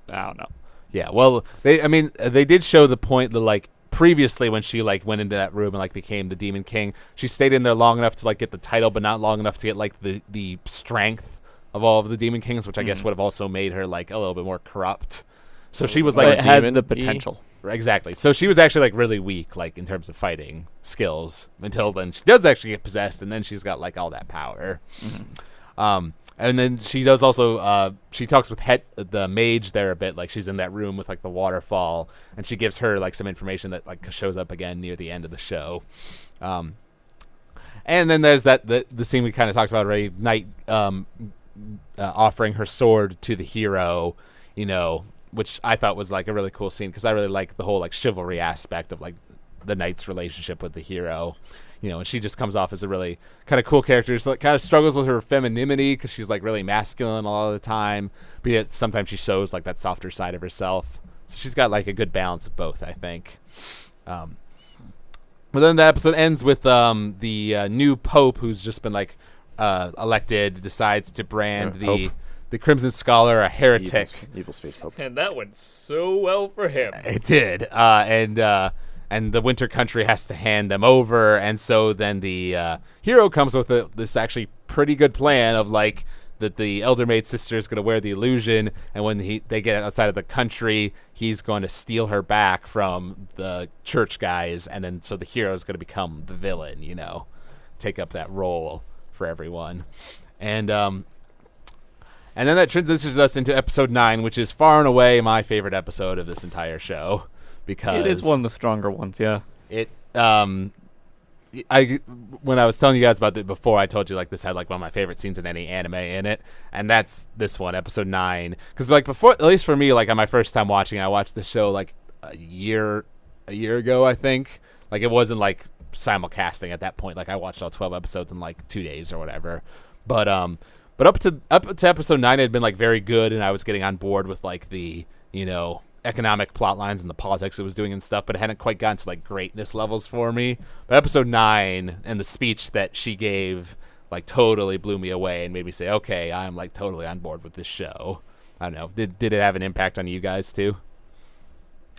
I don't know.
Yeah, well, they did show the point that, like, previously when she, like, went into that room and, like, became the Demon King, she stayed in there long enough to, like, get the title, but not long enough to get, like, the strength of all of the Demon Kings, which I guess would have also made her, like, a little bit more corrupt. So she was, like,
had the potential.
Exactly. So she was actually, like, really weak, like, in terms of fighting skills, until then she does actually get possessed, and then she's got, like, all that power. And then she does also, she talks with the mage there a bit, like she's in that room with like the waterfall, and she gives her like some information that like shows up again near the end of the show. And then there's the scene we kind of talked about already, Knight offering her sword to the hero, which I thought was like a really cool scene, because I really like the whole like chivalry aspect of like the knight's relationship with the hero. And she just comes off as a really kind of cool character. So it kind of struggles with her femininity because she's like really masculine a lot of the time, but yet sometimes she shows like that softer side of herself. So she's got like a good balance of both, I think. But then the episode ends with the new pope, who's just been like elected, decides to brand the Crimson Scholar a heretic.
Evil space pope.
And that went so well for him.
It did. And the Winter Country has to hand them over, and so then the hero comes with this actually pretty good plan of like that the Elder Maid sister is going to wear the illusion, and when they get outside of the country, he's going to steal her back from the church guys, and then so the hero is going to become the villain, take up that role for everyone, and then that transitions us into episode 9, which is far and away my favorite episode of this entire show. Because
it is one of the stronger ones, yeah.
It, I when I was telling you guys about it before, I told you like this had like one of my favorite scenes in any anime in it, and that's this one, episode 9. Because like before, at least for me, like on my first time watching, I watched the show like a year ago, I think. Like it wasn't like simulcasting at that point. Like I watched all 12 episodes in like 2 days or whatever. But up to episode 9 had been like very good, and I was getting on board with like the economic plot lines and the politics it was doing and stuff, but it hadn't quite gotten to like greatness levels for me. But episode 9 and the speech that she gave like totally blew me away and made me say, okay, I'm like totally on board with this show. I don't know. Did it have an impact on you guys too?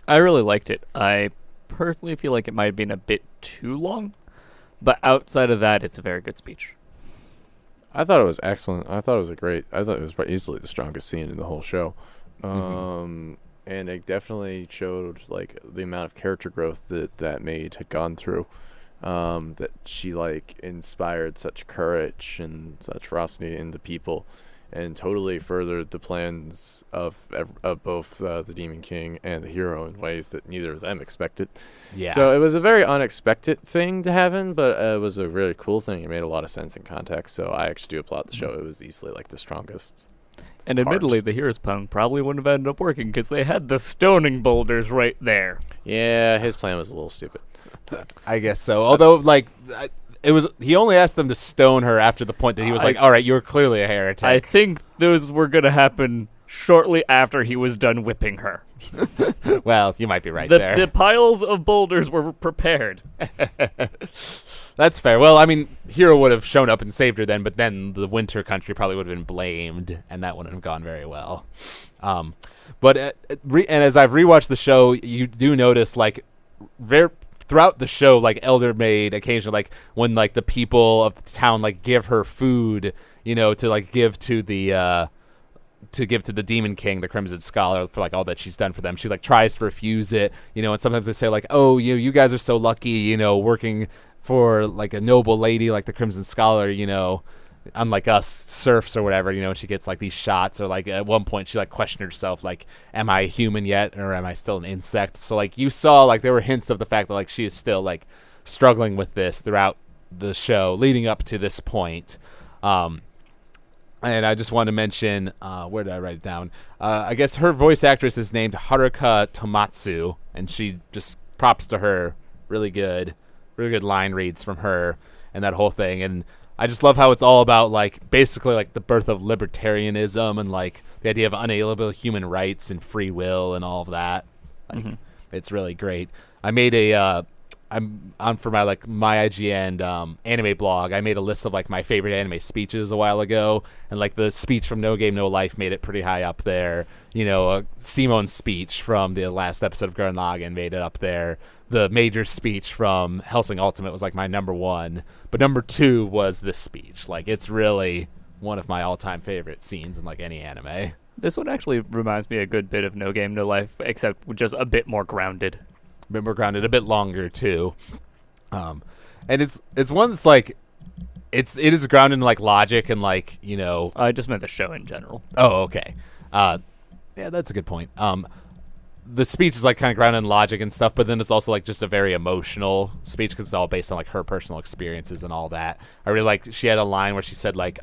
I really liked it. I personally feel like it might have been a bit too long, but outside of that, it's a very good speech.
I thought it was excellent. I thought it was easily the strongest scene in the whole show. And it definitely showed like the amount of character growth that maid had gone through. That she like inspired such courage and such ferocity in the people, and totally furthered the plans of both the Demon King and the hero in ways that neither of them expected.
Yeah.
So it was a very unexpected thing to happen, but it was a really cool thing. It made a lot of sense in context. So I actually do applaud the show. It was easily like the strongest.
And admittedly, the hero's plan probably wouldn't have ended up working because they had the stoning boulders right there.
Yeah, his plan was a little stupid.
I guess so. Although, like, he only asked them to stone her after the point that he was like, all right, you're clearly a heretic.
I think those were going to happen shortly after he was done whipping her.
Well, you might be right there.
The piles of boulders were prepared.
That's fair. Well, I mean, Hero would have shown up and saved her then, but then the Winter Country probably would have been blamed, and that wouldn't have gone very well. But as I've rewatched the show, you do notice, like, throughout the show, like, Elder Maid occasionally, like, when, like, the people of the town, like, give her food, to, like, give to the Demon King, the Crimson Scholar, for like all that she's done for them. She like tries to refuse it, and sometimes they say like, oh, you guys are so lucky, working for like a noble lady like the Crimson Scholar, unlike us serfs or whatever, and she gets like these shots, or like at one point she like questioned herself like, am I a human yet, or am I still an insect? So like you saw like there were hints of the fact that like she is still like struggling with this throughout the show leading up to this point. And I just want to mention, where did I write it down? I guess her voice actress is named Haruka Tomatsu, and she just props to her. Really good line reads from her and that whole thing. And I just love how it's all about, like, basically, like, the birth of libertarianism and, like, the idea of unalienable human rights and free will and all of that. Like, It's really great. I made I'm on for my IGN anime blog. I made a list of like my favorite anime speeches a while ago, and like the speech from No Game No Life made it pretty high up there. Simon's speech from the last episode of Gurren Lagann made it up there. The major speech from Hellsing Ultimate was like my number 1, but number 2 was this speech. Like it's really one of my all-time favorite scenes in like any anime.
This one actually reminds me a good bit of No Game No Life, except just a bit more grounded.
A bit more grounded, a bit longer too, and it's one that's like it is grounded in like logic and like
I just meant the show in general.
Oh, okay. Yeah, that's a good point. The speech is like kind of grounded in logic and stuff, but then it's also like just a very emotional speech because it's all based on like her personal experiences and all that. I really like she had a line where she said like,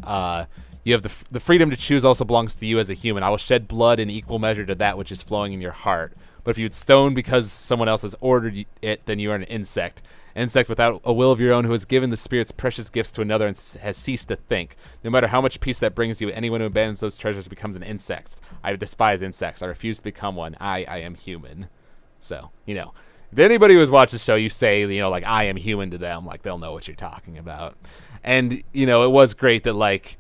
you have the freedom to choose also belongs to you as a human. I will shed blood in equal measure to that which is flowing in your heart. But if you'd stone because someone else has ordered it, then you are an insect. An insect without a will of your own who has given the spirit's precious gifts to another and has ceased to think. No matter how much peace that brings you, anyone who abandons those treasures becomes an insect. I despise insects. I refuse to become one. I am human. So, if anybody who's watched the show, you say, like, I am human to them, like, they'll know what you're talking about. And, it was great that, like,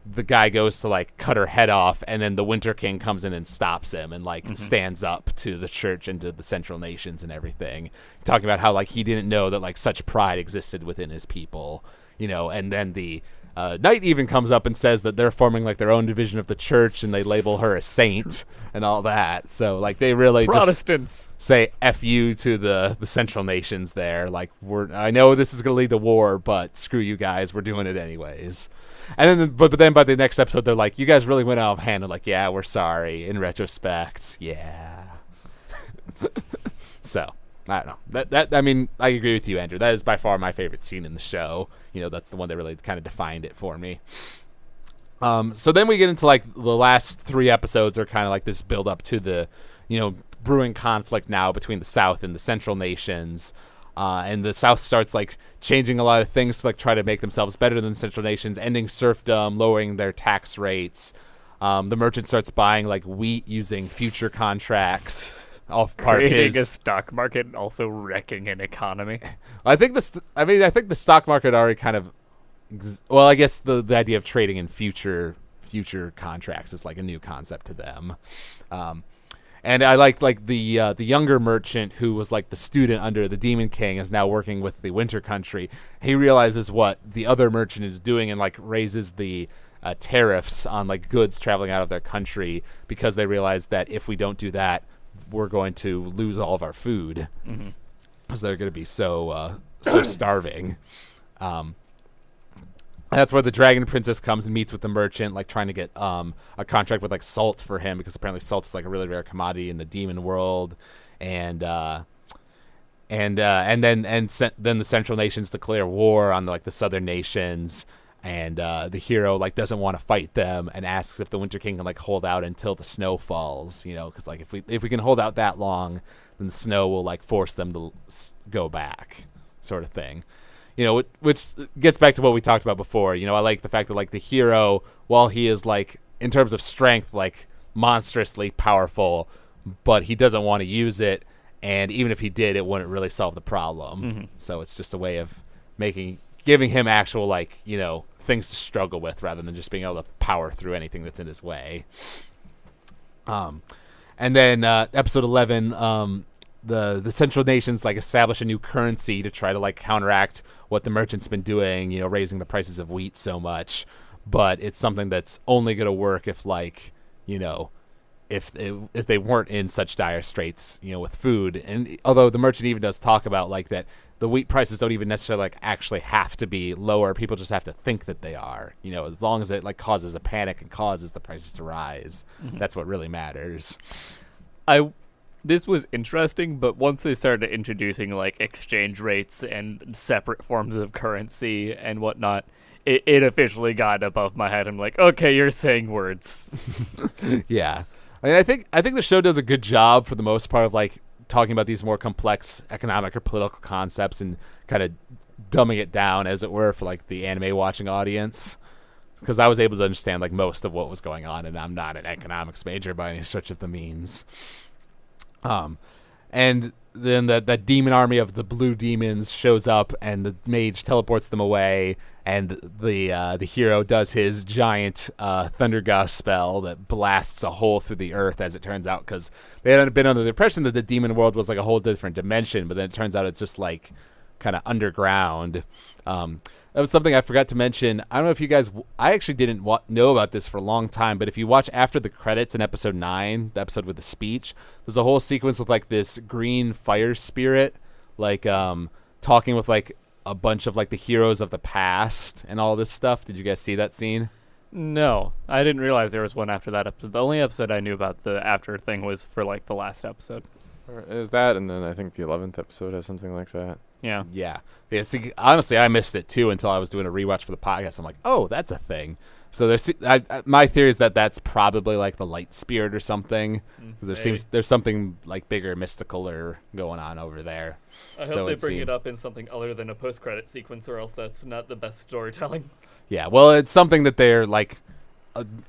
the guy goes to like cut her head off, and then the Winter King comes in and stops him and like stands up to the church and to the Central Nations and everything, talking about how like he didn't know that like such pride existed within his people, and then the Knight even comes up and says that they're forming like their own division of the church, and they label her a saint and all that. So like they really
Protestants
just say F you to the Central Nations there. Like I know this is going to lead to war, but screw you guys, we're doing it anyways. And then, but then by the next episode, they're like, "You guys really went out of hand." And like, "Yeah, we're sorry." In retrospect, yeah. So I don't know. That I mean, I agree with you, Andrew. That is by far my favorite scene in the show. That's the one that really kind of defined it for me. So then we get into like the last 3 episodes are kind of like this build up to the, brewing conflict now between the South and the Central nations. And the South starts like changing a lot of things to like try to make themselves better than the Central nations, ending serfdom, lowering their tax rates. The merchant starts buying like wheat using future contracts. Off part
Creating
of
a
his
stock market and also wrecking an economy.
I think the stock market already kind of. Well, I guess the idea of trading in future contracts is like a new concept to them. And I like the younger merchant who was like the student under the Demon King is now working with the Winter Country. He realizes what the other merchant is doing and like raises the tariffs on like goods traveling out of their country because they realize that if we don't do that, we're going to lose all of our food because they're going to be so starving. That's where the Dragon Princess comes and meets with the merchant, like trying to get a contract with like salt for him because apparently salt is like a really rare commodity in the demon world, and then the Central Nations declare war on like the Southern nations, and the hero like doesn't want to fight them and asks if the Winter King can like hold out until the snow falls, because like if we can hold out that long, then the snow will like force them to go back, sort of thing. Which gets back to what we talked about before. I like the fact that like the hero, while he is like in terms of strength like monstrously powerful, but he doesn't want to use it, and even if he did, it wouldn't really solve the problem. So it's just a way of giving him actual like things to struggle with rather than just being able to power through anything that's in his way. And then episode 11, the Central Nations like establish a new currency to try to like counteract what the merchant's been doing, raising the prices of wheat so much. But it's something that's only going to work if like, if they weren't in such dire straits, with food. And although the merchant even does talk about like that the wheat prices don't even necessarily like actually have to be lower. People just have to think that they are, as long as it like causes a panic and causes the prices to rise. That's what really matters.
This was interesting, but once they started introducing like exchange rates and separate forms of currency and whatnot, it officially got above my head. I'm like, okay, you're saying words.
Yeah. I mean, I think the show does a good job for the most part of like talking about these more complex economic or political concepts and kind of dumbing it down, as it were, for like the anime watching audience. Because I was able to understand like most of what was going on, and I'm not an economics major by any stretch of the means. And then that demon army of the blue demons shows up, and the mage teleports them away, and the hero does his giant thunder gust spell that blasts a hole through the earth, as it turns out, because they had been under the impression that the demon world was like a whole different dimension, but then it turns out it's just like kind of underground. That was something I forgot to mention. I don't know if you guys... I actually didn't know about this for a long time, but if you watch after the credits in episode 9, the episode with the speech, there's a whole sequence with like this green fire spirit, like talking with like a bunch of like the heroes of the past and all this stuff. Did you guys see that scene?
No, I didn't realize there was one after that episode. The only episode I knew about the after thing was for like the last episode.
Is that, and then I think the 11th episode has something like that.
Yeah.
See, honestly, I missed it too until I was doing a rewatch for the podcast. I'm like, oh, that's a thing. So my theory is that that's probably like the light spirit or something, because there's something like bigger, mystical or going on over there.
I hope they bring it up in something other than a post-credit sequence, or else that's not the best storytelling.
Yeah, well, it's something that they're like,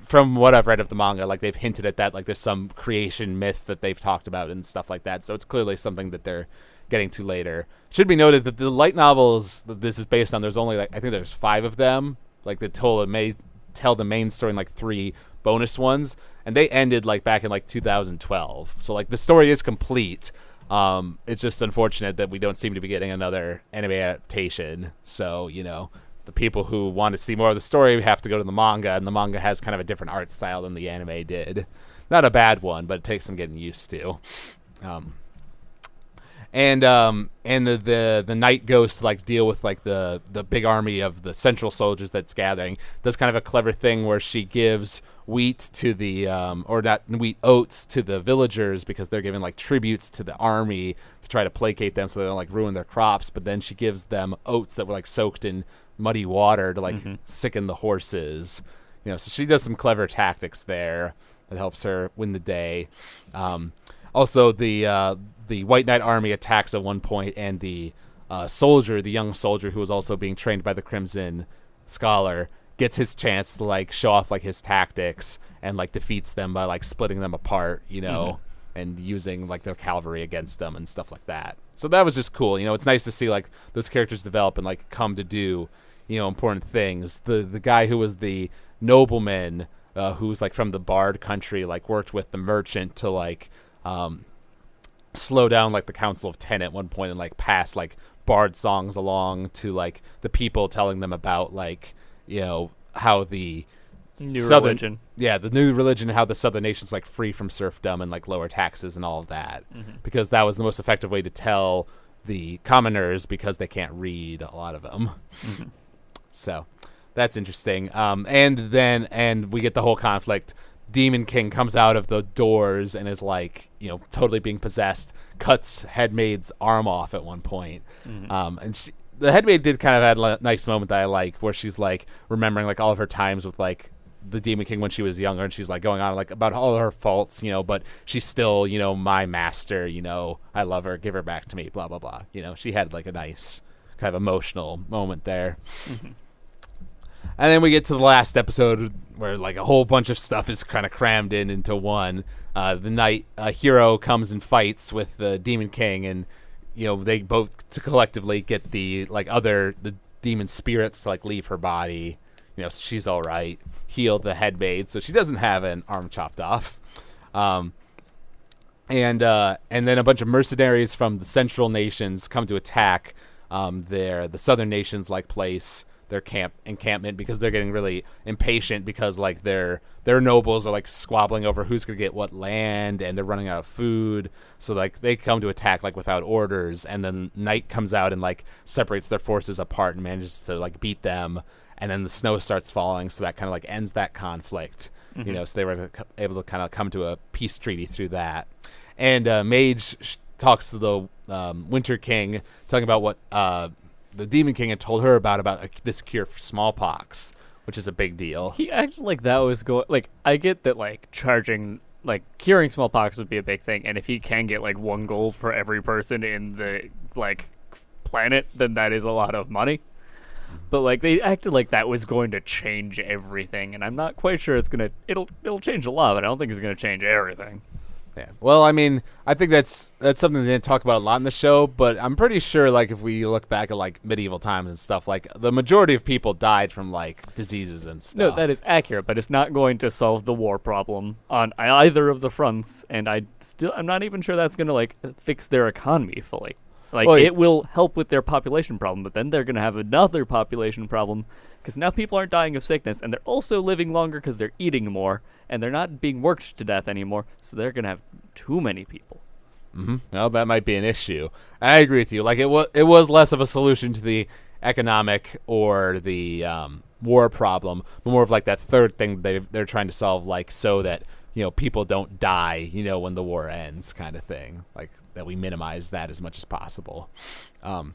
from what I've read of the manga, like they've hinted at that, like there's some creation myth that they've talked about and stuff like that. So it's clearly something that they're getting to later. Should be noted that the light novels that this is based on, there's only like, I think there's 5 of them. Like they may tell the main story in like 3 bonus ones, and they ended like back in like 2012. So like the story is complete. It's just unfortunate that we don't seem to be getting another anime adaptation. So, the people who want to see more of the story have to go to the manga, and the manga has kind of a different art style than the anime did. Not a bad one, but it takes some getting used to. and the knight goes to like deal with like the big army of the central soldiers that's gathering. Does kind of a clever thing where she gives wheat to the or not wheat, oats to the villagers because they're giving like tributes to the army to try to placate them so they don't like ruin their crops. But then she gives them oats that were like soaked in muddy water to like sicken the horses. So she does some clever tactics there that helps her win the day. Also, the White Knight army attacks at one point, and the young soldier who was also being trained by the Crimson Scholar, gets his chance to like show off like his tactics and like defeats them by like splitting them apart, and using like their cavalry against them and stuff like that. So that was just cool. It's nice to see like those characters develop and like come to do, important things. The guy who was the nobleman, who's like from the Bard country, like worked with the merchant to like slow down like the Council of Ten at one point and like pass like bard songs along to like the people, telling them about like how the
New
southern
religion.
the new religion, how the southern nations like free from serfdom and like lower taxes and all of that, because that was the most effective way to tell the commoners, because they can't read, a lot of them. So that's interesting. And we get the whole conflict. Demon King comes out of the doors and is like, totally being possessed, cuts Headmaid's arm off at one point. And the Headmaid did kind of have a nice moment that I like, where she's like remembering like all of her times with like the Demon King when she was younger, and she's like going on like about all her faults, but she's still, my master, I love her, give her back to me, blah, blah, blah. She had like a nice kind of emotional moment there. And then we get to the last episode where like a whole bunch of stuff is kind of crammed into one. The night hero comes and fights with the Demon King, and they both collectively get the demon spirits to like leave her body. So she's all right. Heal the Headmaid, so she doesn't have an arm chopped off. And then a bunch of mercenaries from the central nations come to attack the southern nations like place, their encampment, because they're getting really impatient because like their nobles are like squabbling over who's gonna get what land, and they're running out of food. So like they come to attack like without orders, and then Knight comes out and like separates their forces apart and manages to like beat them. And then the snow starts falling, so that kind of like ends that conflict. So they were able to kind of come to a peace treaty through that. And Mage talks to the Winter King, talking about what the Demon King had told her about this cure for smallpox, which is a big deal.
He acted like that was I get that like charging, like curing smallpox would be a big thing, and if he can get like 1 gold for every person in the like planet, then that is a lot of money. But like they acted like that was going to change everything, and I'm not quite sure it'll change a lot, but I don't think it's gonna change everything.
Yeah. Well, I mean, I think that's something they didn't talk about a lot in the show, but I'm pretty sure like if we look back at like medieval times and stuff, like the majority of people died from like diseases and stuff.
No, that is accurate, but it's not going to solve the war problem on either of the fronts, and I'm not even sure that's gonna like fix their economy fully. Like, it will help with their population problem, but then they're going to have another population problem because now people aren't dying of sickness, and they're also living longer because they're eating more, and they're not being worked to death anymore, so they're going to have too many people.
Well, that might be an issue. I agree with you. Like, it was less of a solution to the economic or the war problem, but more of like that third thing they're trying to solve, like so that people don't die, when the war ends, kind of thing. Like that we minimize that as much as possible. And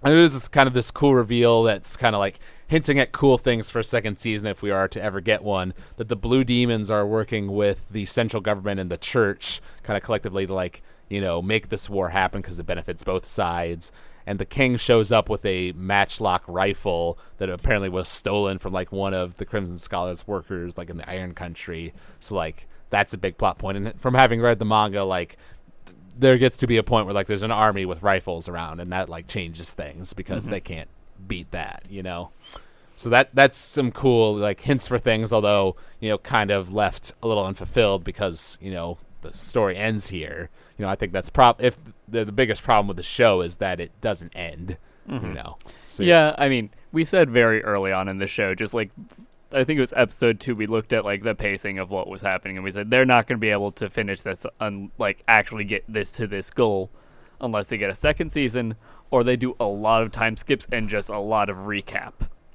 it is kind of this cool reveal that's kind of like hinting at cool things for a second season, if we are to ever get one, that the Blue Demons are working with the central government and the church kind of collectively to like, make this war happen because it benefits both sides. And the king shows up with a matchlock rifle that apparently was stolen from like one of the Crimson Scholar's workers, like in the Iron Country. So like that's a big plot point. And from having read the manga, like there gets to be a point where like there's an army with rifles around, and that like changes things because they can't beat that, So that's some cool like hints for things, although kind of left a little unfulfilled because the story ends here. I think that's if the biggest problem with the show is that it doesn't end. So,
yeah, I mean, we said very early on in the show, just like I think it was episode 2, we looked at like the pacing of what was happening, and we said they're not going to be able to finish this like actually get this to this goal unless they get a second season or they do a lot of time skips and just a lot of recap.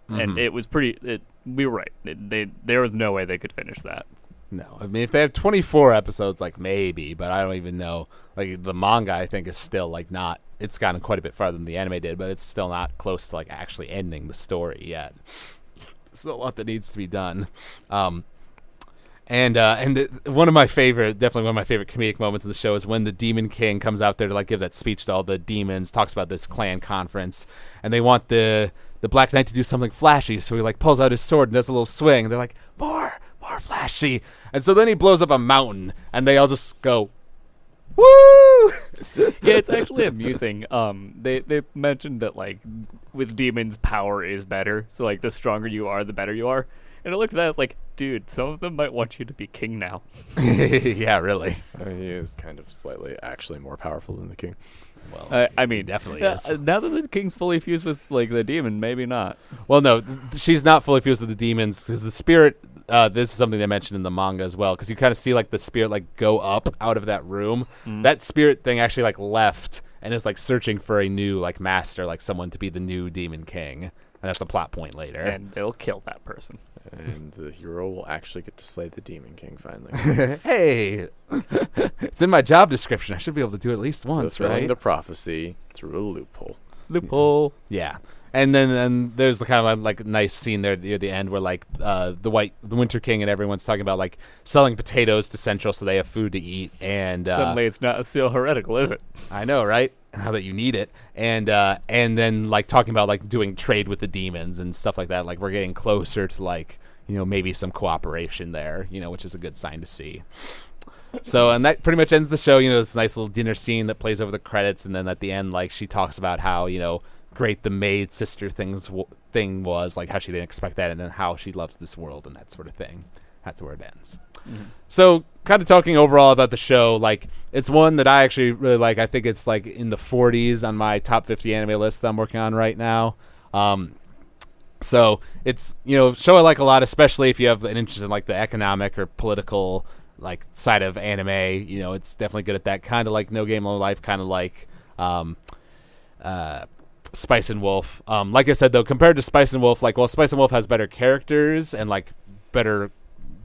And it was we were right. There was no way they could finish that.
No, I mean, if they have 24 episodes, like, maybe, but I don't even know. Like, the manga, I think, is still, like, not, it's gotten quite a bit farther than the anime did, but it's still not close to, like, actually ending the story yet. Still a lot that needs to be done. One of my favorite comedic moments in the show is when the Demon King comes out there to, like, give that speech to all the demons, talks about this clan conference, and they want the Black Knight to do something flashy, so he, like, pulls out his sword and does a little swing, and they're like, more flashy. And so then he blows up a mountain, and they all just go, woo!
Yeah, it's actually amusing. They mentioned that, like, with demons, power is better. So, like, the stronger you are, the better you are. And I looked at that, it's like, dude, some of them might want you to be king now.
Yeah, really.
He is kind of slightly actually more powerful than the king.
Well,
I mean,
definitely is.
Now that the king's fully fused with, like, the demon, maybe not.
Well, no, she's not fully fused with the demons because the spirit. This is something they mentioned in the manga as well, because you kind of see, like, the spirit, like, go up out of that room. That spirit thing actually, like, left and is, like, searching for a new, like, master, like someone to be the new Demon King. And that's a plot point later.
And they'll kill that person.
And the hero will actually get to slay the Demon King finally.
Hey, it's in my job description. I should be able to do it at least once,
Fulfilling
right?
the prophecy through a loophole.
Loophole.
Yeah. And then there's the kind of like nice scene there near the end where like the Winter King and everyone's talking about like selling potatoes to Central so they have food to eat, and
Suddenly it's not so heretical, is it?
I know, right? Now that you need it, and then like talking about like doing trade with the demons and stuff like that. Like we're getting closer to like maybe some cooperation there, which is a good sign to see. So, and that pretty much ends the show. This nice little dinner scene that plays over the credits, and then at the end, like she talks about how great the maid sister thing was, like how she didn't expect that, and then how she loves this world and that sort of thing. That's where it ends. Mm-hmm. So kind of talking overall about the show, like it's one that I actually really like. I think it's like in the 40s on my top 50 anime list that I'm working on right now. So it's show I like a lot, especially if you have an interest in like the economic or political like side of anime. It's definitely good at that, kind of like No Game No Life, kind of like Spice and Wolf. Like I said though, compared to Spice and Wolf, Spice and Wolf has better characters and like better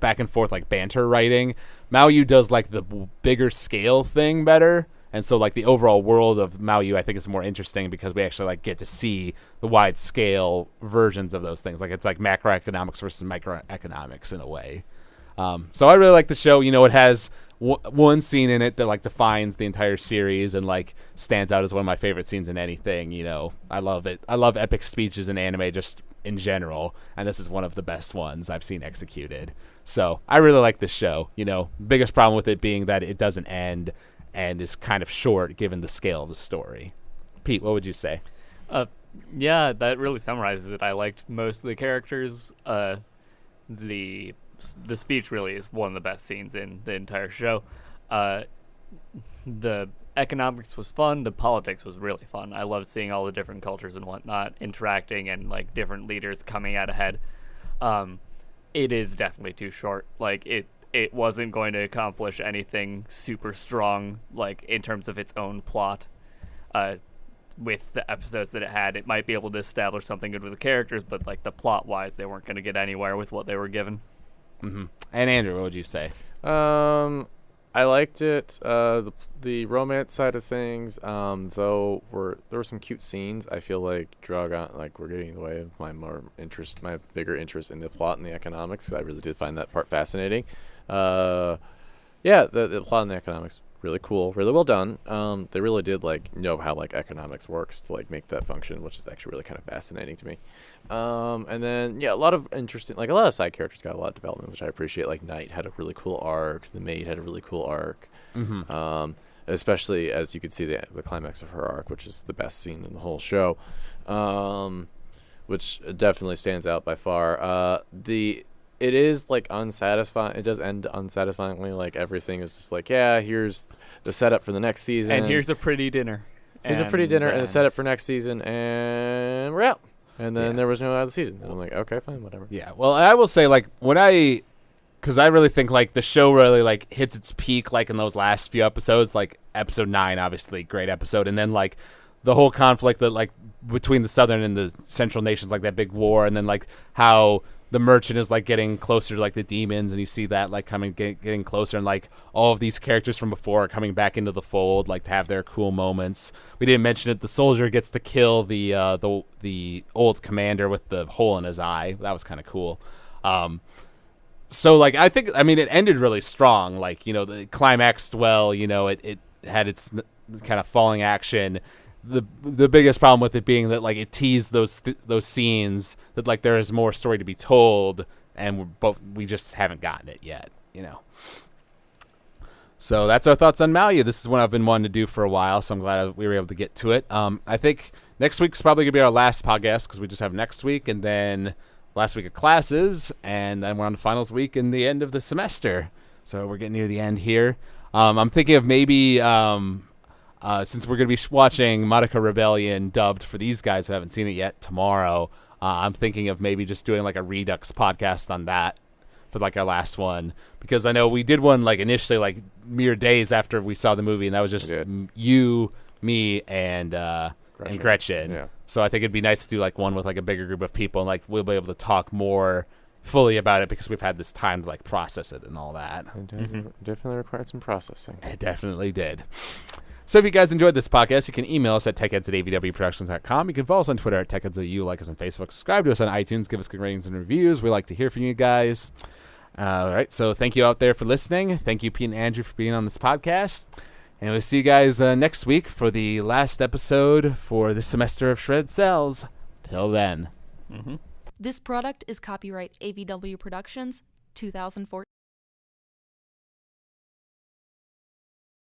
back and forth like banter writing. Maoyu does like the bigger scale thing better, and so like the overall world of Maoyu I think is more interesting because we actually like get to see the wide scale versions of those things. Like it's like macroeconomics versus microeconomics in a way. So I really like the show. It has one scene in it that like defines the entire series and like stands out as one of my favorite scenes in anything. I love it. I love epic speeches in anime just in general, and this is one of the best ones I've seen executed. So I really like this show. Biggest problem with it being that it doesn't end and is kind of short given the scale of the story. Pete, what would you say?
Yeah, that really summarizes it. I liked most of the characters. The speech really is one of the best scenes in the entire show. The economics was fun. The politics was really fun. I loved seeing all the different cultures and whatnot interacting and like different leaders coming out ahead. It is definitely too short. Like it wasn't going to accomplish anything super strong like in terms of its own plot. With the episodes that it had, it might be able to establish something good with the characters, but like the plot wise, they weren't going to get anywhere with what they were given.
Mm-hmm. And Andrew, what would you say?
I liked it. The romance side of things, though, there were some cute scenes. I feel like we're getting in the way of my bigger interest in the plot and the economics. I really did find that part fascinating. The plot and the economics really cool, really well done. They really did know how economics works to make that function, which is actually really kind of fascinating to me. And then a lot of interesting, a lot of side characters got a lot of development, which I appreciate. Like Knight had a really cool arc, the maid had a really cool arc. Mm-hmm. Especially as you could see the climax of her arc, which is the best scene in the whole show, which definitely stands out by far. It is unsatisfying. It does end unsatisfyingly. Everything is just here's the setup for the next season,
and here's a pretty dinner.
Here's a pretty dinner and the setup for next season, and we're out. And then there was no other season. And I'm like, okay, fine, whatever.
Yeah. Well, I will say because I really think the show really hits its peak in those last few episodes. episode 9, obviously, great episode. And then, like, the whole conflict that, like, between the southern and the central nations, like, that big war. And then, like, how the merchant is, like, getting closer to, like, the demons. And you see that, like, getting closer. And, like, all of these characters from before are coming back into the fold, like, to have their cool moments. We didn't mention it. The soldier gets to kill the old commander with the hole in his eye. That was kind of cool. So, like, I mean, it ended really strong. Like, you know, the climaxed well, you know, it had its kind of falling action. The biggest problem with it being that, like, it teased those scenes that, like, there is more story to be told, and we just haven't gotten it yet, you know. So that's our thoughts on Maoyu. This is one I've been wanting to do for a while, so I'm glad we were able to get to it. I think next week's probably going to be our last podcast because we just have next week, and then last week of classes, and then we're on the finals week and the end of the semester. So we're getting near the end here. I'm thinking of maybe, since we're going to be watching Madoka Rebellion dubbed for these guys who haven't seen it yet tomorrow, I'm thinking of maybe just doing like a Redux podcast on that for like our last one. Because I know we did one like initially like mere days after we saw the movie, and that was just you, me, and Gretchen. Yeah. So I think it'd be nice to do like one with like a bigger group of people, and like we'll be able to talk more fully about it because we've had this time to like process it and all that.
It definitely required some processing.
It definitely did. So if you guys enjoyed this podcast, you can email us at techheads@avwproductions.com. You can follow us on Twitter at techheadsou, like us on Facebook, subscribe to us on iTunes, give us good ratings and reviews. We like to hear from you guys. All right, so thank you out there for listening. Thank you, Pete and Andrew, for being on this podcast. And we'll see you guys next week for the last episode for this semester of Shred Cels. Till then.
This product is copyright AVW Productions 2014.